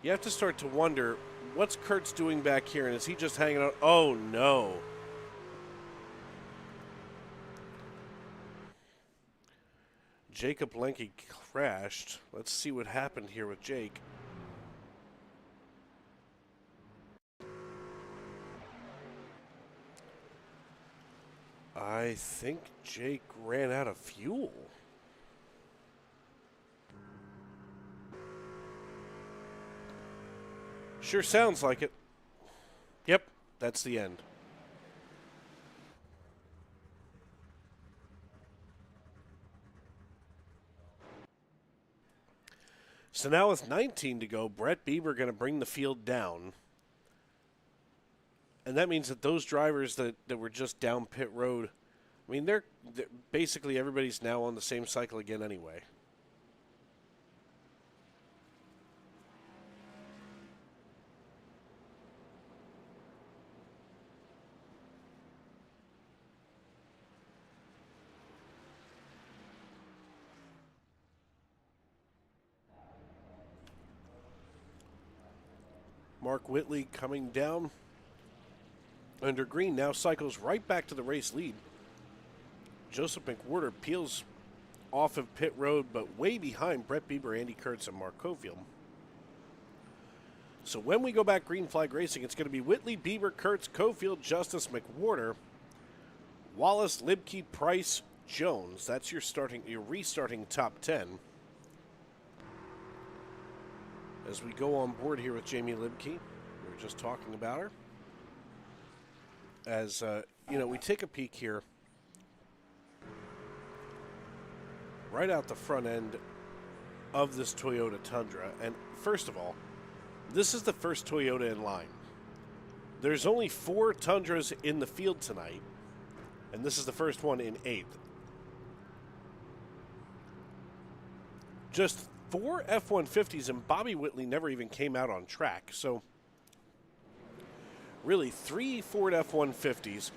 you have to start to wonder, what's Kurtz doing back here? And is he just hanging out? Oh, no. Jacob Lenke crashed. Let's see what happened here with Jake. I think Jake ran out of fuel. Sure sounds like it. Yep, that's the end. So now with 19 to go, Brett Bieber going to bring the field down. And that means that those drivers that were just down pit road, I mean, they're basically everybody's now on the same cycle again anyway. Mark Whitley coming down under green now cycles right back to the race lead. Joseph McWhorter peels off of pit road, but way behind Brett Bieber, Andy Kurtz, and Mark Cofield. So when we go back green flag racing, it's going to be Whitley, Bieber, Kurtz, Cofield, Justice, McWhorter, Wallace, Libke, Price, Jones. That's your restarting top 10. As we go on board here with Jamie Libke, we were just talking about her. As, we take a peek here. Right out the front end of this Toyota Tundra. And first of all, this is the first Toyota in line. There's only 4 Tundras in the field tonight, and this is the first one in 8th. just 4 F-150s, and Bobby Whitley never even came out on track. So really 3 Ford F-150s,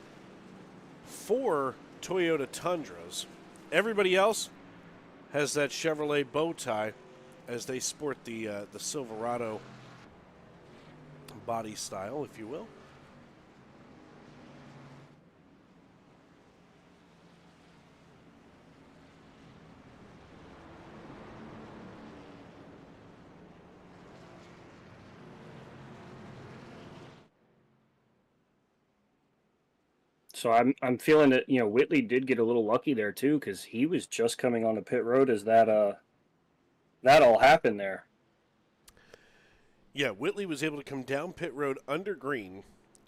4 Toyota Tundras. Everybody else has that Chevrolet bow tie as they sport the Silverado body style, if you will. So I'm feeling that, you know, Whitley did get a little lucky there too, because he was just coming on the pit road as that all happened there. Yeah, Whitley was able to come down pit road under green,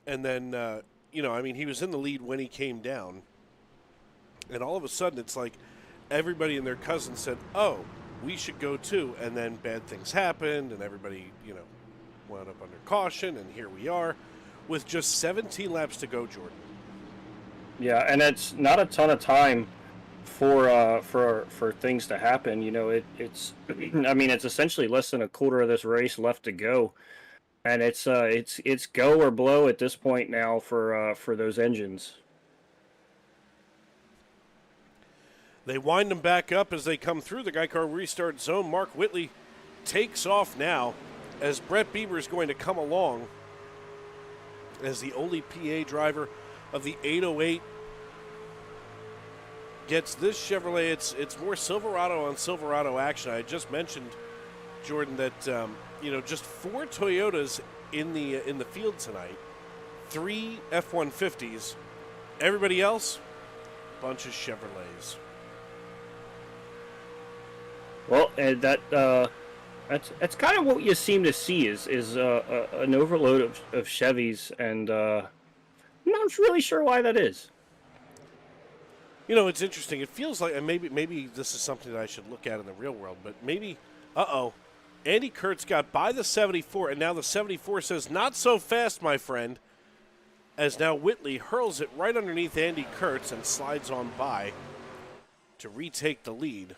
and then you know, I mean, he was in the lead when he came down, and all of a sudden it's like everybody and their cousin said, "Oh, we should go too," and then bad things happened, and everybody, you know, wound up under caution, and here we are with just 17 laps to go, Jordan. Yeah, and it's not a ton of time for things to happen. You know, it's I mean, it's essentially less than a quarter of this race left to go, and it's go or blow at this point now for those engines. They wind them back up as they come through the Geico restart zone. Mark Whitley takes off now as Brett Bieber is going to come along as the only PA driver of the 808 gets this Chevrolet. It's more Silverado on Silverado action. I just mentioned, Jordan, that you know, just 4 Toyotas in the field tonight, 3 F-150s. Everybody else, bunch of Chevrolets. Well, and that's kind of what you seem to see is an overload of Chevys, and I'm not really sure why that is. You know, it's interesting. It feels like, and maybe this is something that I should look at in the real world, but maybe, Andy Kurtz got by the 74, and now the 74 says, "Not so fast, my friend," as now Whitley hurls it right underneath Andy Kurtz and slides on by to retake the lead.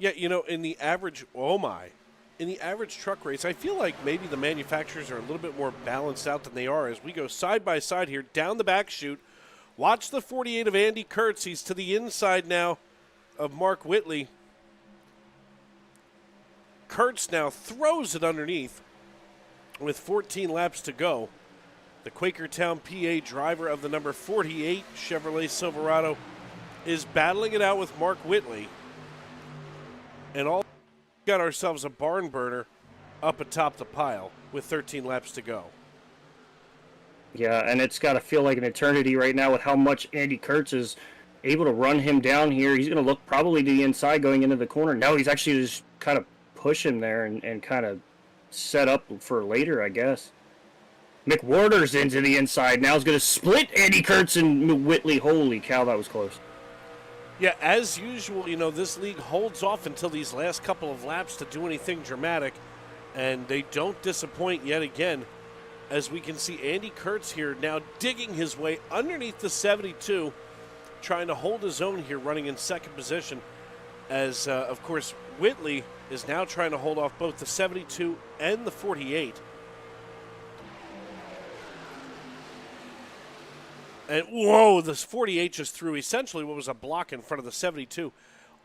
Yeah, you know, in the average truck race, I feel like maybe the manufacturers are a little bit more balanced out than they are as we go side by side here down the back chute. Watch the 48 of Andy Kurtz. He's to the inside now of Mark Whitley. Kurtz now throws it underneath with 14 laps to go. The Quakertown, PA driver of the number 48 Chevrolet Silverado is battling it out with Mark Whitley. And all got ourselves a barn burner up atop the pile with 13 laps to go. Yeah, and it's got to feel like an eternity right now with how much Andy Kurtz is able to run him down here. He's going to look probably to the inside going into the corner. No, he's actually just kind of push him there and kind of set up for later, I guess. McWhorter's into the inside. Now he's going to split Andy Kurtz and Whitley. Holy cow, that was close. Yeah, as usual, you know, this league holds off until these last couple of laps to do anything dramatic, and they don't disappoint yet again, as we can see Andy Kurtz here now digging his way underneath the 72, trying to hold his own here, running in second position, as, of course, Whitley is now trying to hold off both the 72 and the 48. And, whoa, this 48 just threw essentially what was a block in front of the 72.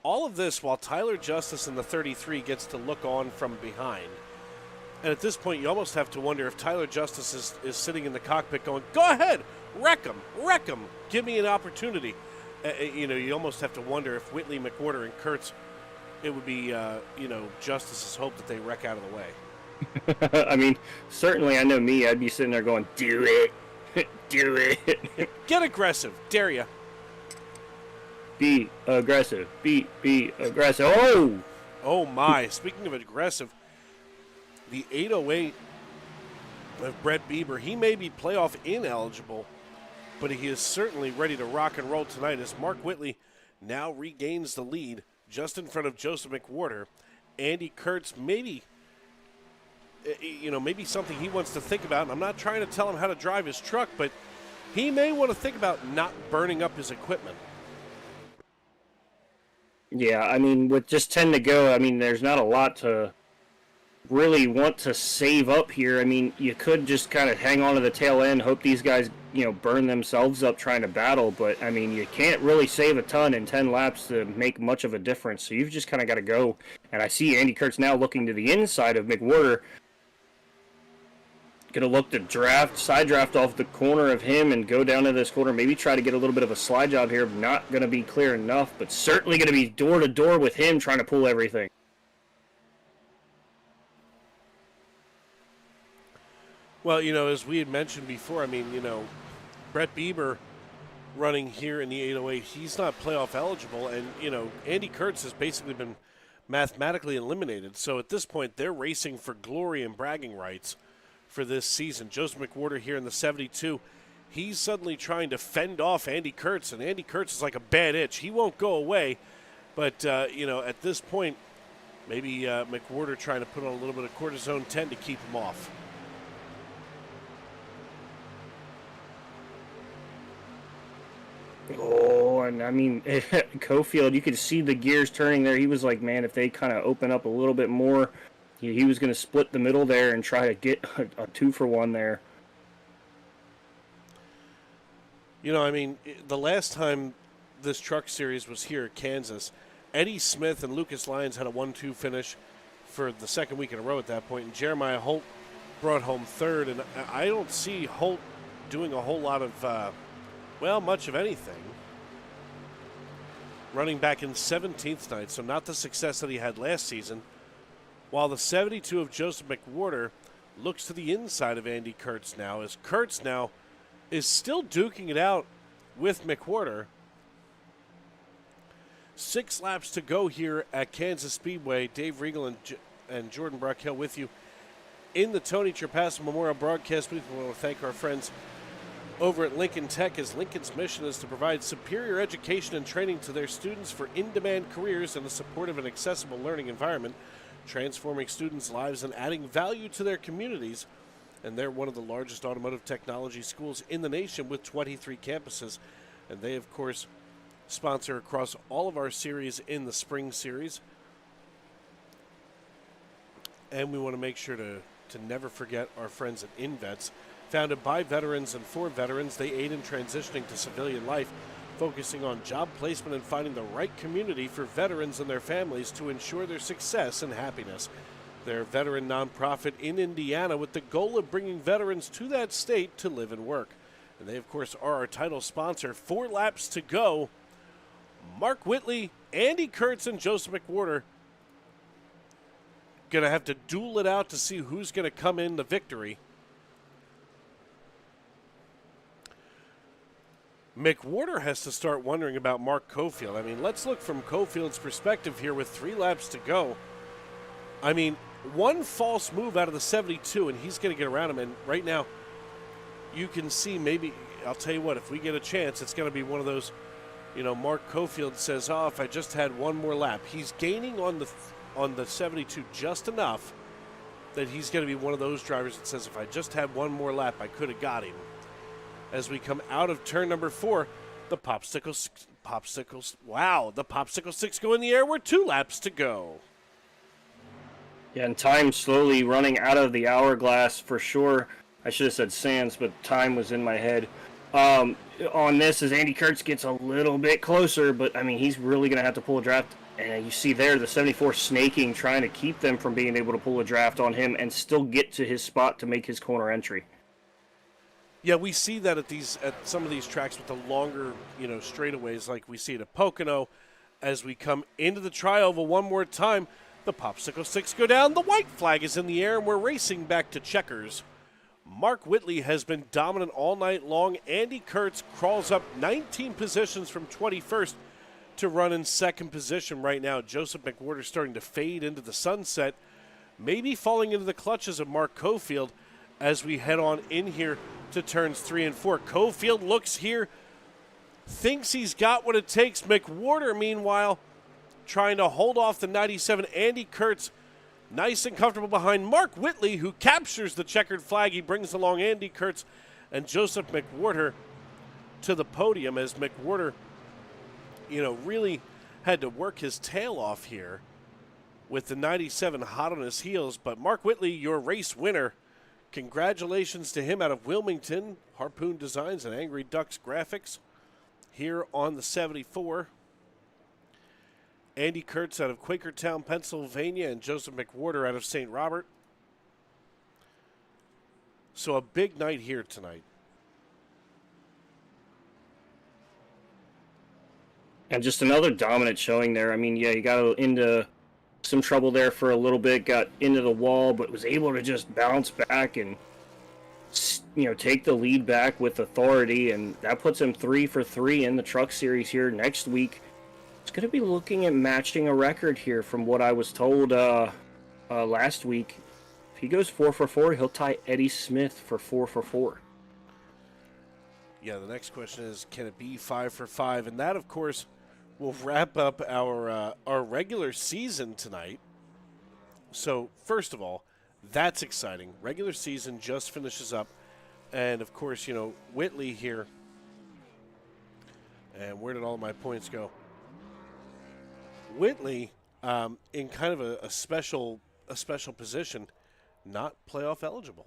All of this while Tyler Justice in the 33 gets to look on from behind. And at this point, you almost have to wonder if Tyler Justice is sitting in the cockpit going, "Go ahead, wreck him, give me an opportunity." You know, you almost have to wonder if Whitley, McWhorter, and Kurtz, it would be, you know, Justice's hope that they wreck out of the way. I mean, certainly I know me, I'd be sitting there going, "Do it. Do it." Get aggressive, dare ya. Be aggressive. Be aggressive. Oh my, speaking of aggressive, the 808 of Brett Bieber, he may be playoff ineligible, but he is certainly ready to rock and roll tonight as Mark Whitley now regains the lead just in front of Joseph McWhorter. Andy Kurtz, maybe, you know, maybe something he wants to think about. And I'm not trying to tell him how to drive his truck, but he may want to think about not burning up his equipment. Yeah, I mean, with just 10 to go, I mean, there's not a lot to really want to save up here. I mean, you could just kind of hang on to the tail end, hope these guys, burn themselves up trying to battle, but, I mean, you can't really save a ton in 10 laps to make much of a difference, so you've just kind of got to go. And I see Andy Kurtz now looking to the inside of McWhorter. Going to look to side draft off the corner of him and go down to this corner. Maybe try to get a little bit of a slide job here. Not going to be clear enough, but certainly going to be door to door with him trying to pull everything. Well, as we had mentioned before, I mean, Brett Bieber running here in the 808, he's not playoff eligible, and, Andy Kurtz has basically been mathematically eliminated. So at this point, they're racing for glory and bragging rights for this season. Joseph McWhorter here in the 72, he's suddenly trying to fend off Andy Kurtz, and Andy Kurtz is like a bad itch. He won't go away, but, at this point, maybe McWhorter trying to put on a little bit of cortisone 10 to keep him off. Oh, and I mean, Cofield, you could see the gears turning there. He was like, man, if they kind of open up a little bit more, he was going to split the middle there and try to get a 2-for-1 there. I mean, the last time this truck series was here at Kansas, Eddie Smith and Lucas Lyons had a 1-2 finish for the second week in a row at that point, and Jeremiah Holt brought home third, and I don't see Holt doing a whole lot of, much of anything. Running back in 17th night, so not the success that he had last season. While the 72 of Joseph McWhorter looks to the inside of Andy Kurtz now, as Kurtz now is still duking it out with McWhorter. 6 laps to go here at Kansas Speedway. Dave Regal and Jordan Brockhill with you in the Tony Trapasso Memorial Broadcast booth. We want to thank our friends over at Lincoln Tech, as Lincoln's mission is to provide superior education and training to their students for in-demand careers in a supportive and accessible learning environment, transforming students' lives and adding value to their communities. And they're one of the largest automotive technology schools in the nation with 23 campuses. And they, of course, sponsor across all of our series in the spring series. And we want to make sure to never forget our friends at INVets. Founded by veterans and for veterans, they aid in transitioning to civilian life, focusing on job placement and finding the right community for veterans and their families to ensure their success and happiness. They're a veteran nonprofit in Indiana with the goal of bringing veterans to that state to live and work. And they, of course, are our title sponsor. 4 laps to go. Mark Whitley, Andy Kurtz, and Joseph McWhorter going to have to duel it out to see who's going to come in the victory. McWhorter has to start wondering about Mark Cofield. I mean, let's look from Cofield's perspective here with 3 laps to go. I mean, one false move out of the 72, and he's going to get around him. And right now, you can see maybe, I'll tell you what, if we get a chance, it's going to be one of those, Mark Cofield says, oh, if I just had one more lap. He's gaining on the 72 just enough that he's going to be one of those drivers that says, if I just had one more lap, I could have got him. As we come out of turn number 4, the popsicle 6 go in the air. We're 2 laps to go. Yeah, and time slowly running out of the hourglass for sure. I should have said sands, but time was in my head. On this, as Andy Kurtz gets a little bit closer, but I mean, he's really going to have to pull a draft. And you see there the 74 snaking, trying to keep them from being able to pull a draft on him and still get to his spot to make his corner entry. Yeah, we see that at some of these tracks with the longer, straightaways, like we see it at Pocono. As we come into the tri-oval one more time, the popsicle 6 go down, the white flag is in the air, and we're racing back to checkers. Mark Whitley has been dominant all night long. Andy Kurtz crawls up 19 positions from 21st to run in 2nd position right now. Joseph McWhorter starting to fade into the sunset, maybe falling into the clutches of Mark Cofield as we head on in here to turns 3 and 4. Cofield looks here, thinks he's got what it takes. McWhorter, meanwhile, trying to hold off the 97. Andy Kurtz, nice and comfortable behind Mark Whitley, who captures the checkered flag. He brings along Andy Kurtz and Joseph McWhorter to the podium as McWhorter, really had to work his tail off here with the 97 hot on his heels. But Mark Whitley, your race winner, congratulations to him out of Wilmington, Harpoon Designs and Angry Ducks Graphics here on the 74. Andy Kurtz out of Quakertown, Pennsylvania, and Joseph McWhorter out of St. Robert. So a big night here tonight. And just another dominant showing there. I mean, yeah, you got into some trouble there for a little bit, got into the wall, but was able to just bounce back and, take the lead back with authority. And that puts him 3 for 3 in the Truck Series here next week. He's going to be looking at matching a record here from what I was told last week. If he goes 4 for 4, he'll tie Eddie Smith for 4 for 4. Yeah, the next question is, can it be 5 for 5? And that, of course, will wrap up our regular season tonight. So, first of all, that's exciting. Regular season just finishes up. And, of course, Whitley here. And where did all my points go? Whitley, in kind of a special position, not playoff eligible.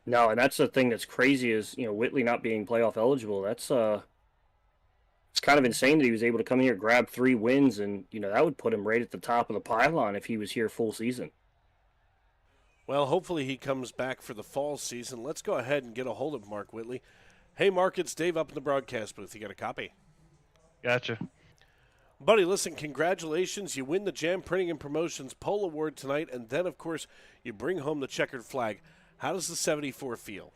No, and that's the thing that's crazy is, Whitley not being playoff eligible. That's it's kind of insane that he was able to come here, grab 3 wins, and, that would put him right at the top of the pylon if he was here full season. Well, hopefully he comes back for the fall season. Let's go ahead and get a hold of Mark Whitley. Hey, Mark, it's Dave up in the broadcast booth. You got a copy? Gotcha. Buddy, listen, congratulations. You win the Jam Printing and Promotions Pole Award tonight, and then, of course, you bring home the checkered flag. How does the 74 feel?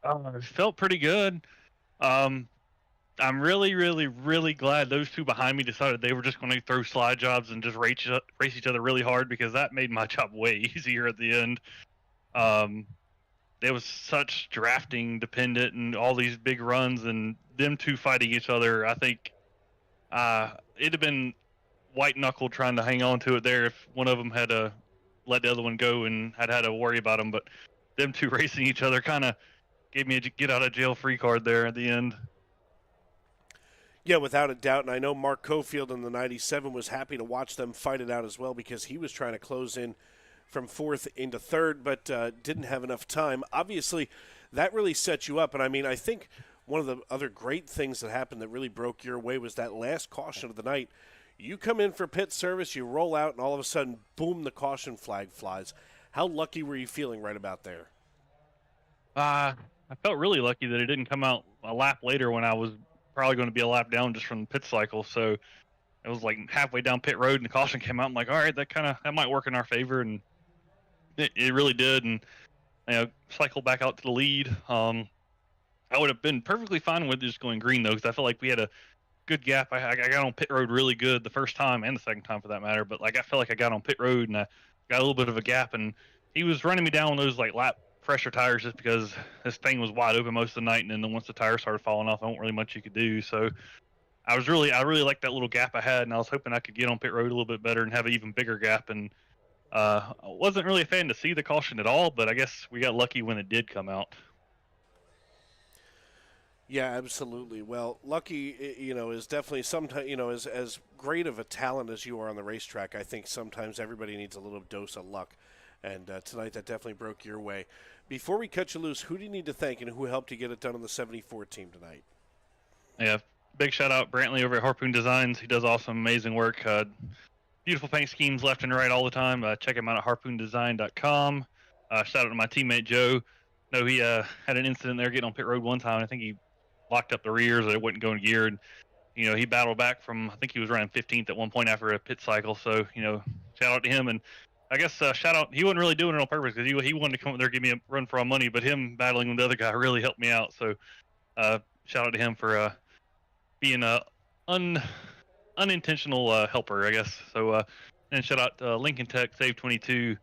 It felt pretty good. I'm really, really, really glad those two behind me decided they were just going to throw slide jobs and just race each other really hard, because that made my job way easier at the end. There was such drafting dependent and all these big runs, and them two fighting each other. I think it'd have been white knuckle trying to hang on to it there if one of them had to let the other one go and had to worry about them. But them two racing each other kind of gave me a get out of jail free card there at the end. Yeah, without a doubt. And I know Mark Cofield in the 97 was happy to watch them fight it out as well, because he was trying to close in from 4th into 3rd, but didn't have enough time. Obviously, that really set you up. And, I think one of the other great things that happened that really broke your way was that last caution of the night. You come in for pit service, you roll out, and all of a sudden, boom, the caution flag flies. How lucky were you feeling right about there? I felt really lucky that it didn't come out a lap later when I was probably going to be a lap down just from the pit cycle. So it was like halfway down pit road and the caution came out. I'm like, all right, that might work in our favor. And it really did. And, cycled back out to the lead. I would have been perfectly fine with just going green though, because I felt like we had a good gap. I got on pit road really good the first time and the second time for that matter. But I felt like I got on pit road and I got a little bit of a gap, and he was running me down on those lap pressure tires just because this thing was wide open most of the night, and then once the tires started falling off, there wasn't really much you could do. So I really liked that little gap I had, and I was hoping I could get on pit road a little bit better and have an even bigger gap. And I wasn't really a fan to see the caution at all, but I guess we got lucky when it did come out. Yeah, absolutely. Well, lucky, is definitely sometimes, as great of a talent as you are on the racetrack, I think sometimes everybody needs a little dose of luck. And tonight that definitely broke your way. Before we cut you loose, who do you need to thank and who helped you get it done on the 74 team tonight? Yeah, big shout out Brantley over at Harpoon Designs. He does awesome, amazing work. Beautiful paint schemes left and right all the time. Check him out at harpoondesign.com. Shout out to my teammate Joe. No, he had an incident there getting on pit road one time. I think he locked up the rears or it wouldn't go in gear. And, he battled back from, I think he was running 15th at one point after a pit cycle. So, shout out to him. And I guess shout out, he wasn't really doing it on purpose because he wanted to come up there and give me a run for our money, but him battling with the other guy really helped me out. So shout out to him for being a unintentional helper, I guess. So and shout out to Lincoln Tech, Save 22,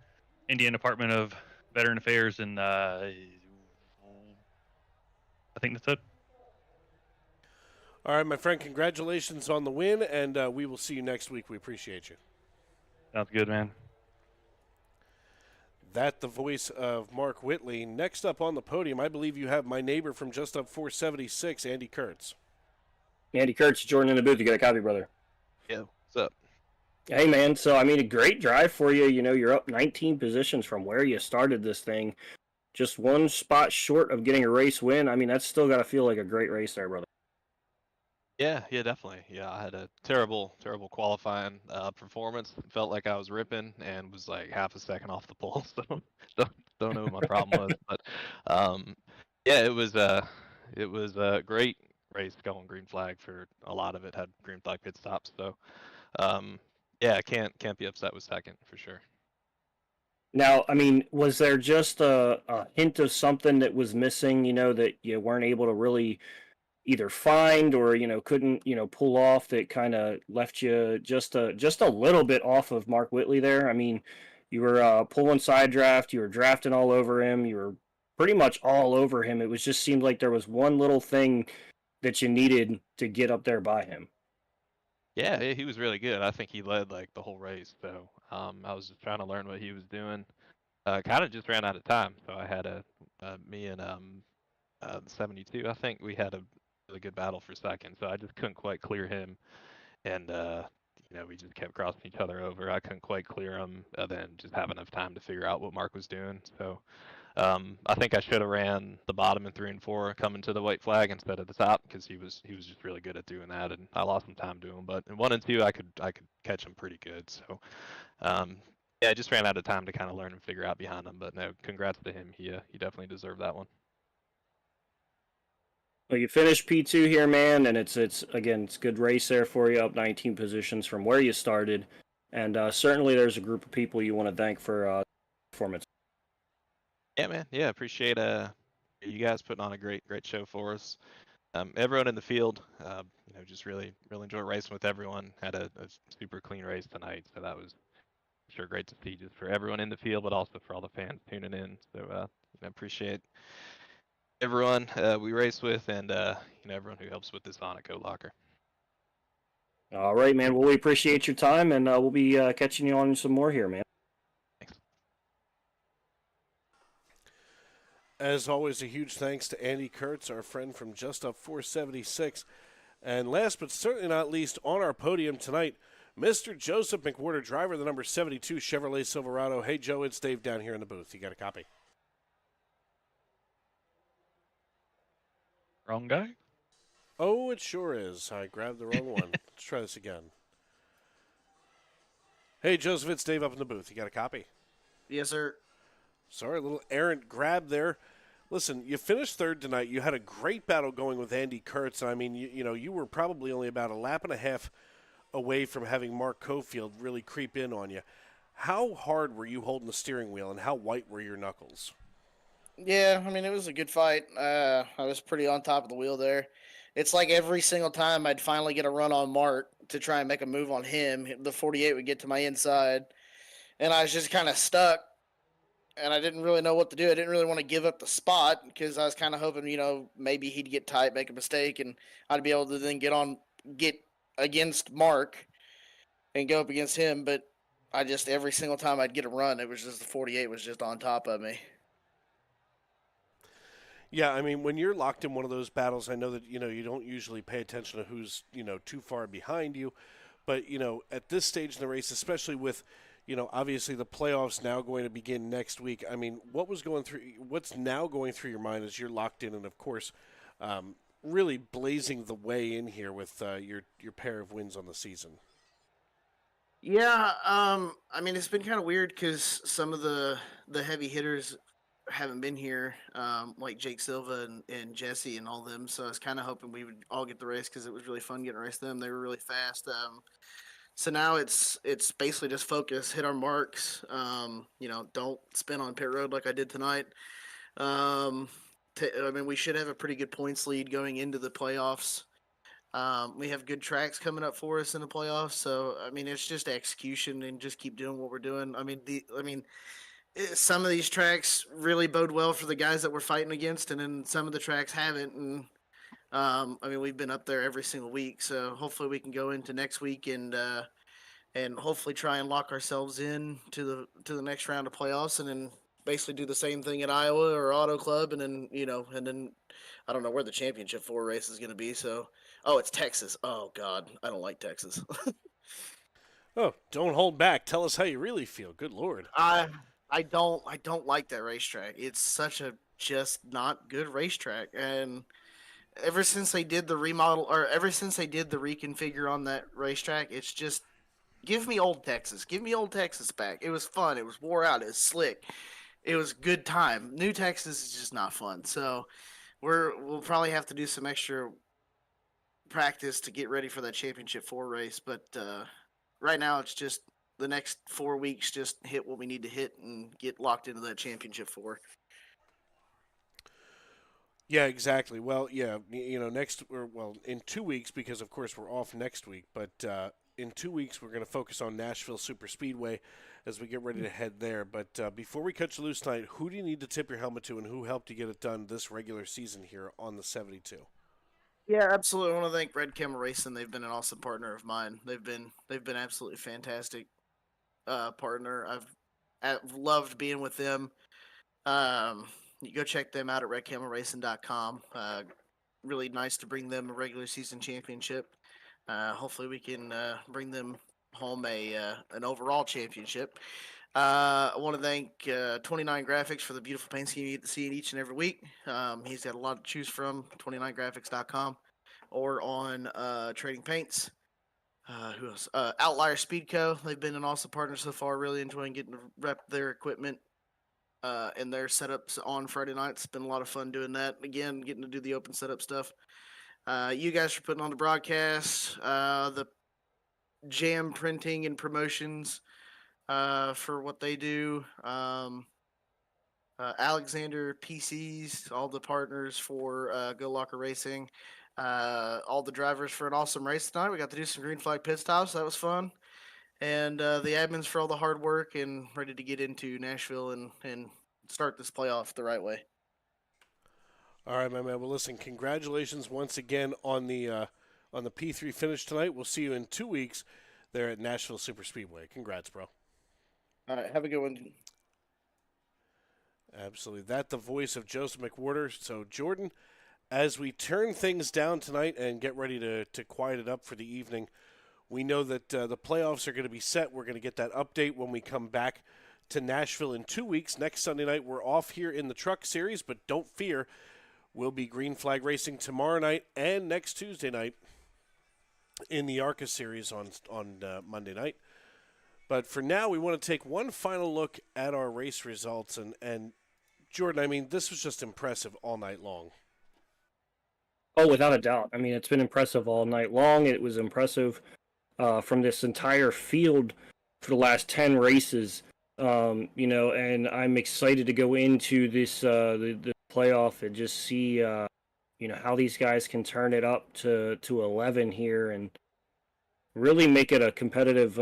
Indiana Department of Veteran Affairs, and I think that's it. All right, my friend, congratulations on the win, and we will see you next week. We appreciate you. Sounds good, man. That the voice of Mark Whitley. Next up on the podium, I believe you have my neighbor from just up 476, Andy Kurtz. Andy Kurtz joining in the booth. You got a copy, brother. Yeah, what's up? Hey, man. So, I mean, a great drive for you. You know, you're up 19 positions from where you started this thing. Just one spot short of getting a race win. I mean, that's still got to feel like a great race there, brother. Yeah, definitely. Yeah, I had a terrible qualifying performance. Felt like I was ripping and was like half a second off the pole. So don't know what my problem was, but yeah, it was a great race going green flag for a lot of it. Had green flag pit stops, so yeah, can't be upset with second for sure. Now, I mean, was there just a hint of something that was missing, you know, that you weren't able to really either find or, you know, couldn't, you know, pull off that kind of left you just a little bit off of Mark Whitley there? I mean, you were pulling side draft, you were drafting all over him, you were pretty much all over him. It was just seemed like there was one little thing that you needed to get up there by him. Yeah, he was really good. I think he led like the whole race. So I was just trying to learn what he was doing. Kind of just ran out of time. So I had me and 72. I think we had a really good battle for second. So I just couldn't quite clear him, and you know, we just kept crossing each other over. I couldn't quite clear him, and then just have enough time to figure out what Mark was doing. So I think I should have ran the bottom in 3 and 4 coming to the white flag instead of the top because he was just really good at doing that, and I lost some time to him. But in 1 and 2, I could catch him pretty good. So yeah, I just ran out of time to kind of learn and figure out behind him. But no, congrats to him. He definitely deserved that one. Well, you finished P2 here, man, and it's again, it's a good race there for you, up 19 positions from where you started, and certainly there's a group of people you want to thank for performance. Yeah, man. Yeah, appreciate you guys putting on a great show for us. Everyone in the field, you know, just really enjoyed racing with everyone. Had a super clean race tonight, so that was sure great to see just for everyone in the field, but also for all the fans tuning in. So I appreciate everyone we race with, and you know, everyone who helps with this Onico locker. All right, man. Well, we appreciate your time, and we'll be catching you on some more here, man. Thanks. As always, a huge thanks to Andy Kurtz, our friend from just up 476. And last but certainly not least, on our podium tonight, Mr. Joseph McWhorter, driver of the number 72 Chevrolet Silverado. Hey, Joe, it's Dave down here in the booth. You got a copy? Wrong guy? Oh, it sure is. I grabbed the wrong one. Let's try this again. Hey, Joseph, it's Dave up in the booth. You got a copy? Yes, sir. Sorry, a little errant grab there. Listen, you finished third tonight. You had a great battle going with Andy Kurtz. I mean, you know, you were probably only about a lap and a half away from having Mark Cofield really creep in on you. How hard were you holding the steering wheel, and how white were your knuckles? Yeah, I mean, it was a good fight. I was pretty on top of the wheel there. It's like every single time I'd finally get a run on Mark to try and make a move on him, the 48 would get to my inside, and I was just kind of stuck, and I didn't really know what to do. I didn't really want to give up the spot because I was kind of hoping, you know, maybe he'd get tight, make a mistake, and I'd be able to then get against Mark and go up against him. But I just, every single time I'd get a run, it was just the 48 was just on top of me. Yeah, I mean, when you're locked in one of those battles, I know that, you know, you don't usually pay attention to who's, you know, too far behind you. But, you know, at this stage in the race, especially with, you know, obviously the playoffs now going to begin next week, I mean, what's now going through your mind as you're locked in and, of course, really blazing the way in here with your pair of wins on the season? Yeah, I mean, it's been kind of weird because some of the heavy hitters haven't been here, like Jake Silva and Jesse and all them. So I was kind of hoping we would all get the race because it was really fun getting to race them. They were really fast. So now it's basically just focus, hit our marks. You know, don't spin on pit road like I did tonight. I mean, we should have a pretty good points lead going into the playoffs. We have good tracks coming up for us in the playoffs. So I mean, it's just execution and just keep doing what we're doing. I mean, some of these tracks really bode well for the guys that we're fighting against, and then some of the tracks haven't. And I mean, we've been up there every single week, so hopefully we can go into next week and hopefully try and lock ourselves in to the next round of playoffs, and then basically do the same thing at Iowa or Auto Club, and then I don't know where the championship 4 race is going to be. So, oh, it's Texas. Oh God, I don't like Texas. Oh, don't hold back. Tell us how you really feel. Good Lord. I don't like that racetrack. It's such a just not good racetrack, and ever since they did the remodel, or ever since they did the reconfigure on that racetrack, it's just give me old Texas. Give me old Texas back. It was fun. It was wore out. It was slick. It was good time. New Texas is just not fun. So we'll probably have to do some extra practice to get ready for that championship 4 race. But right now, it's just the next 4 weeks. Just hit what we need to hit and get locked into that championship 4. Yeah, exactly. Well, yeah, in 2 weeks, because of course we're off next week, but in 2 weeks we're going to focus on Nashville Super Speedway as we get ready to head there. But before we cut you loose tonight, who do you need to tip your helmet to, and who helped you get it done this regular season here on the 72? Yeah, absolutely. I want to thank Red Camel Racing. They've been an awesome partner of mine. They've been absolutely fantastic partner. I've loved being with them. You go check them out at redcamelracing.com. Really nice to bring them a regular season championship. Hopefully we can bring them home an overall championship. I want to thank 29 Graphics for the beautiful paint scheme you get to see each and every week. He's got a lot to choose from, 29graphics.com or on Trading Paints. Who else? Outlier Speedco. They've been an awesome partner so far. Really enjoying getting to rep their equipment and their setups on Friday nights. It's been a lot of fun doing that. Again, getting to do the open setup stuff. You guys for putting on the broadcast, the Jam printing and promotions for what they do. Alexander PCs, all the partners for Go Locker Racing. All the drivers for an awesome race tonight. We got to do some green flag pit stops. That was fun. And the admins for all the hard work and ready to get into Nashville and start this playoff the right way. All right, my man. Well, listen, congratulations once again on the P3 finish tonight. We'll see you in 2 weeks there at Nashville Super Speedway. Congrats, bro. All right, have a good one. Absolutely. That the voice of Joseph McWhorter. So, Jordan, as we turn things down tonight and get ready to quiet it up for the evening, we know that the playoffs are going to be set. We're going to get that update when we come back to Nashville in 2 weeks. Next Sunday night, we're off here in the Truck Series, but don't fear. We'll be Green Flag Racing tomorrow night and next Tuesday night in the ARCA Series on Monday night. But for now, we want to take one final look at our race results. And Jordan, I mean, this was just impressive all night long. Oh, without a doubt. I mean, it's been impressive all night long. It was impressive from this entire field for the last 10 races. And I'm excited to go into this the playoff and just see how these guys can turn it up to 11 here and really make it a competitive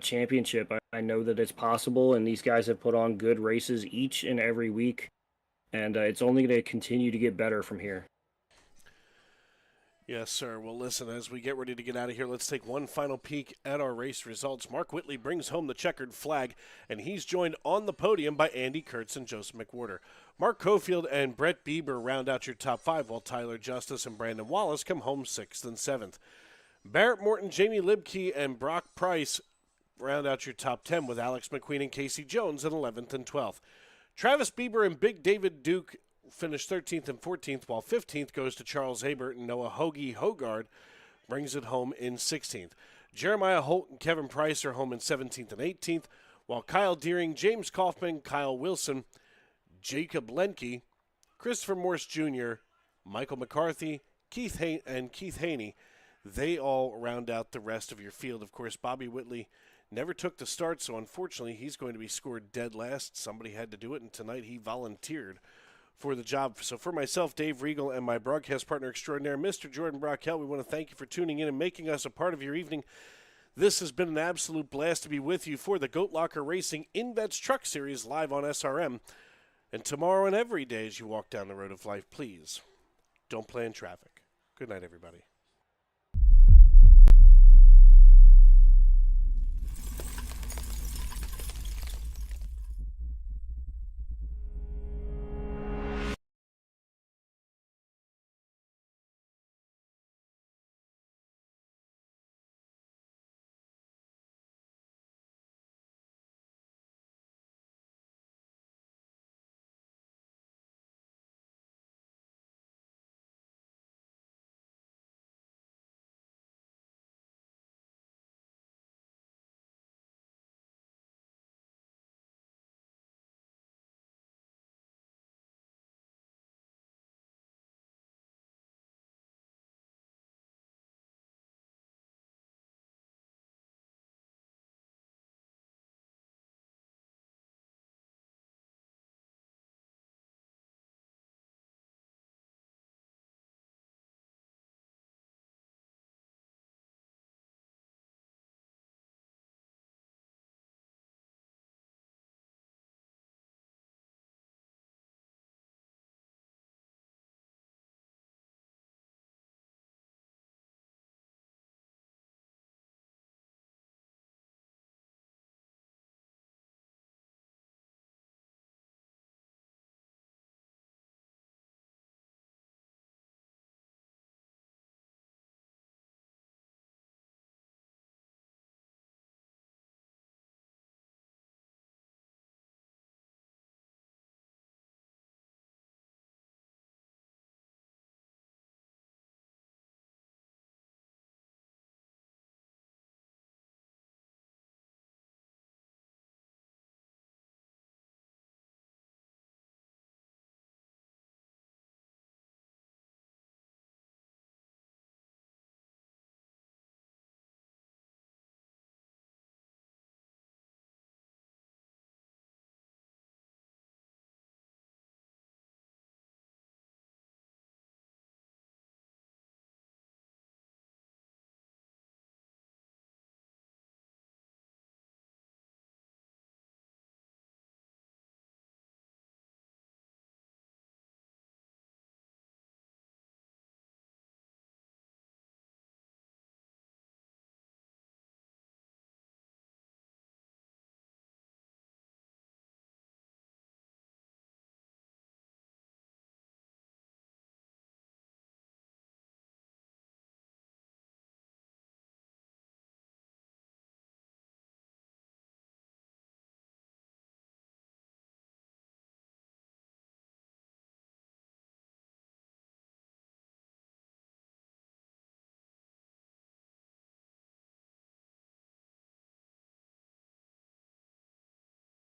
championship. I know that it's possible, and these guys have put on good races each and every week, and it's only going to continue to get better from here. Yes, sir. Well, listen, as we get ready to get out of here, let's take one final peek at our race results. Mark Whitley brings home the checkered flag, and he's joined on the podium by Andy Kurtz and Joseph McWhorter. Mark Cofield and Brett Bieber round out your top 5, while Tyler Justice and Brandon Wallace come home 6th and 7th. Barrett Morton, Jamie Libke, and Brock Price round out your top 10, with Alex McQueen and Casey Jones at 11th and 12th. Travis Bieber and Big David Duke finished 13th and 14th, while 15th goes to Charles Abert, and Noah Hoagie Hogard brings it home in 16th. Jeremiah Holt and Kevin Price are home in 17th and 18th, while Kyle Deering, James Kaufman, Kyle Wilson, Jacob Lenke, Christopher Morse Jr., Michael McCarthy, Keith Haney, they all round out the rest of your field. Of course, Bobby Whitley never took the start, so unfortunately he's going to be scored dead last. Somebody had to do it, and tonight he volunteered for the job. So for myself, Dave Regal, and my broadcast partner extraordinaire, Mr. Jordan Brockell, we want to thank you for tuning in and making us a part of your evening. This has been an absolute blast to be with you for the Goat Locker Racing INVets Truck Series live on SRM. And tomorrow and every day as you walk down the road of life, please don't play in traffic. Good night, everybody.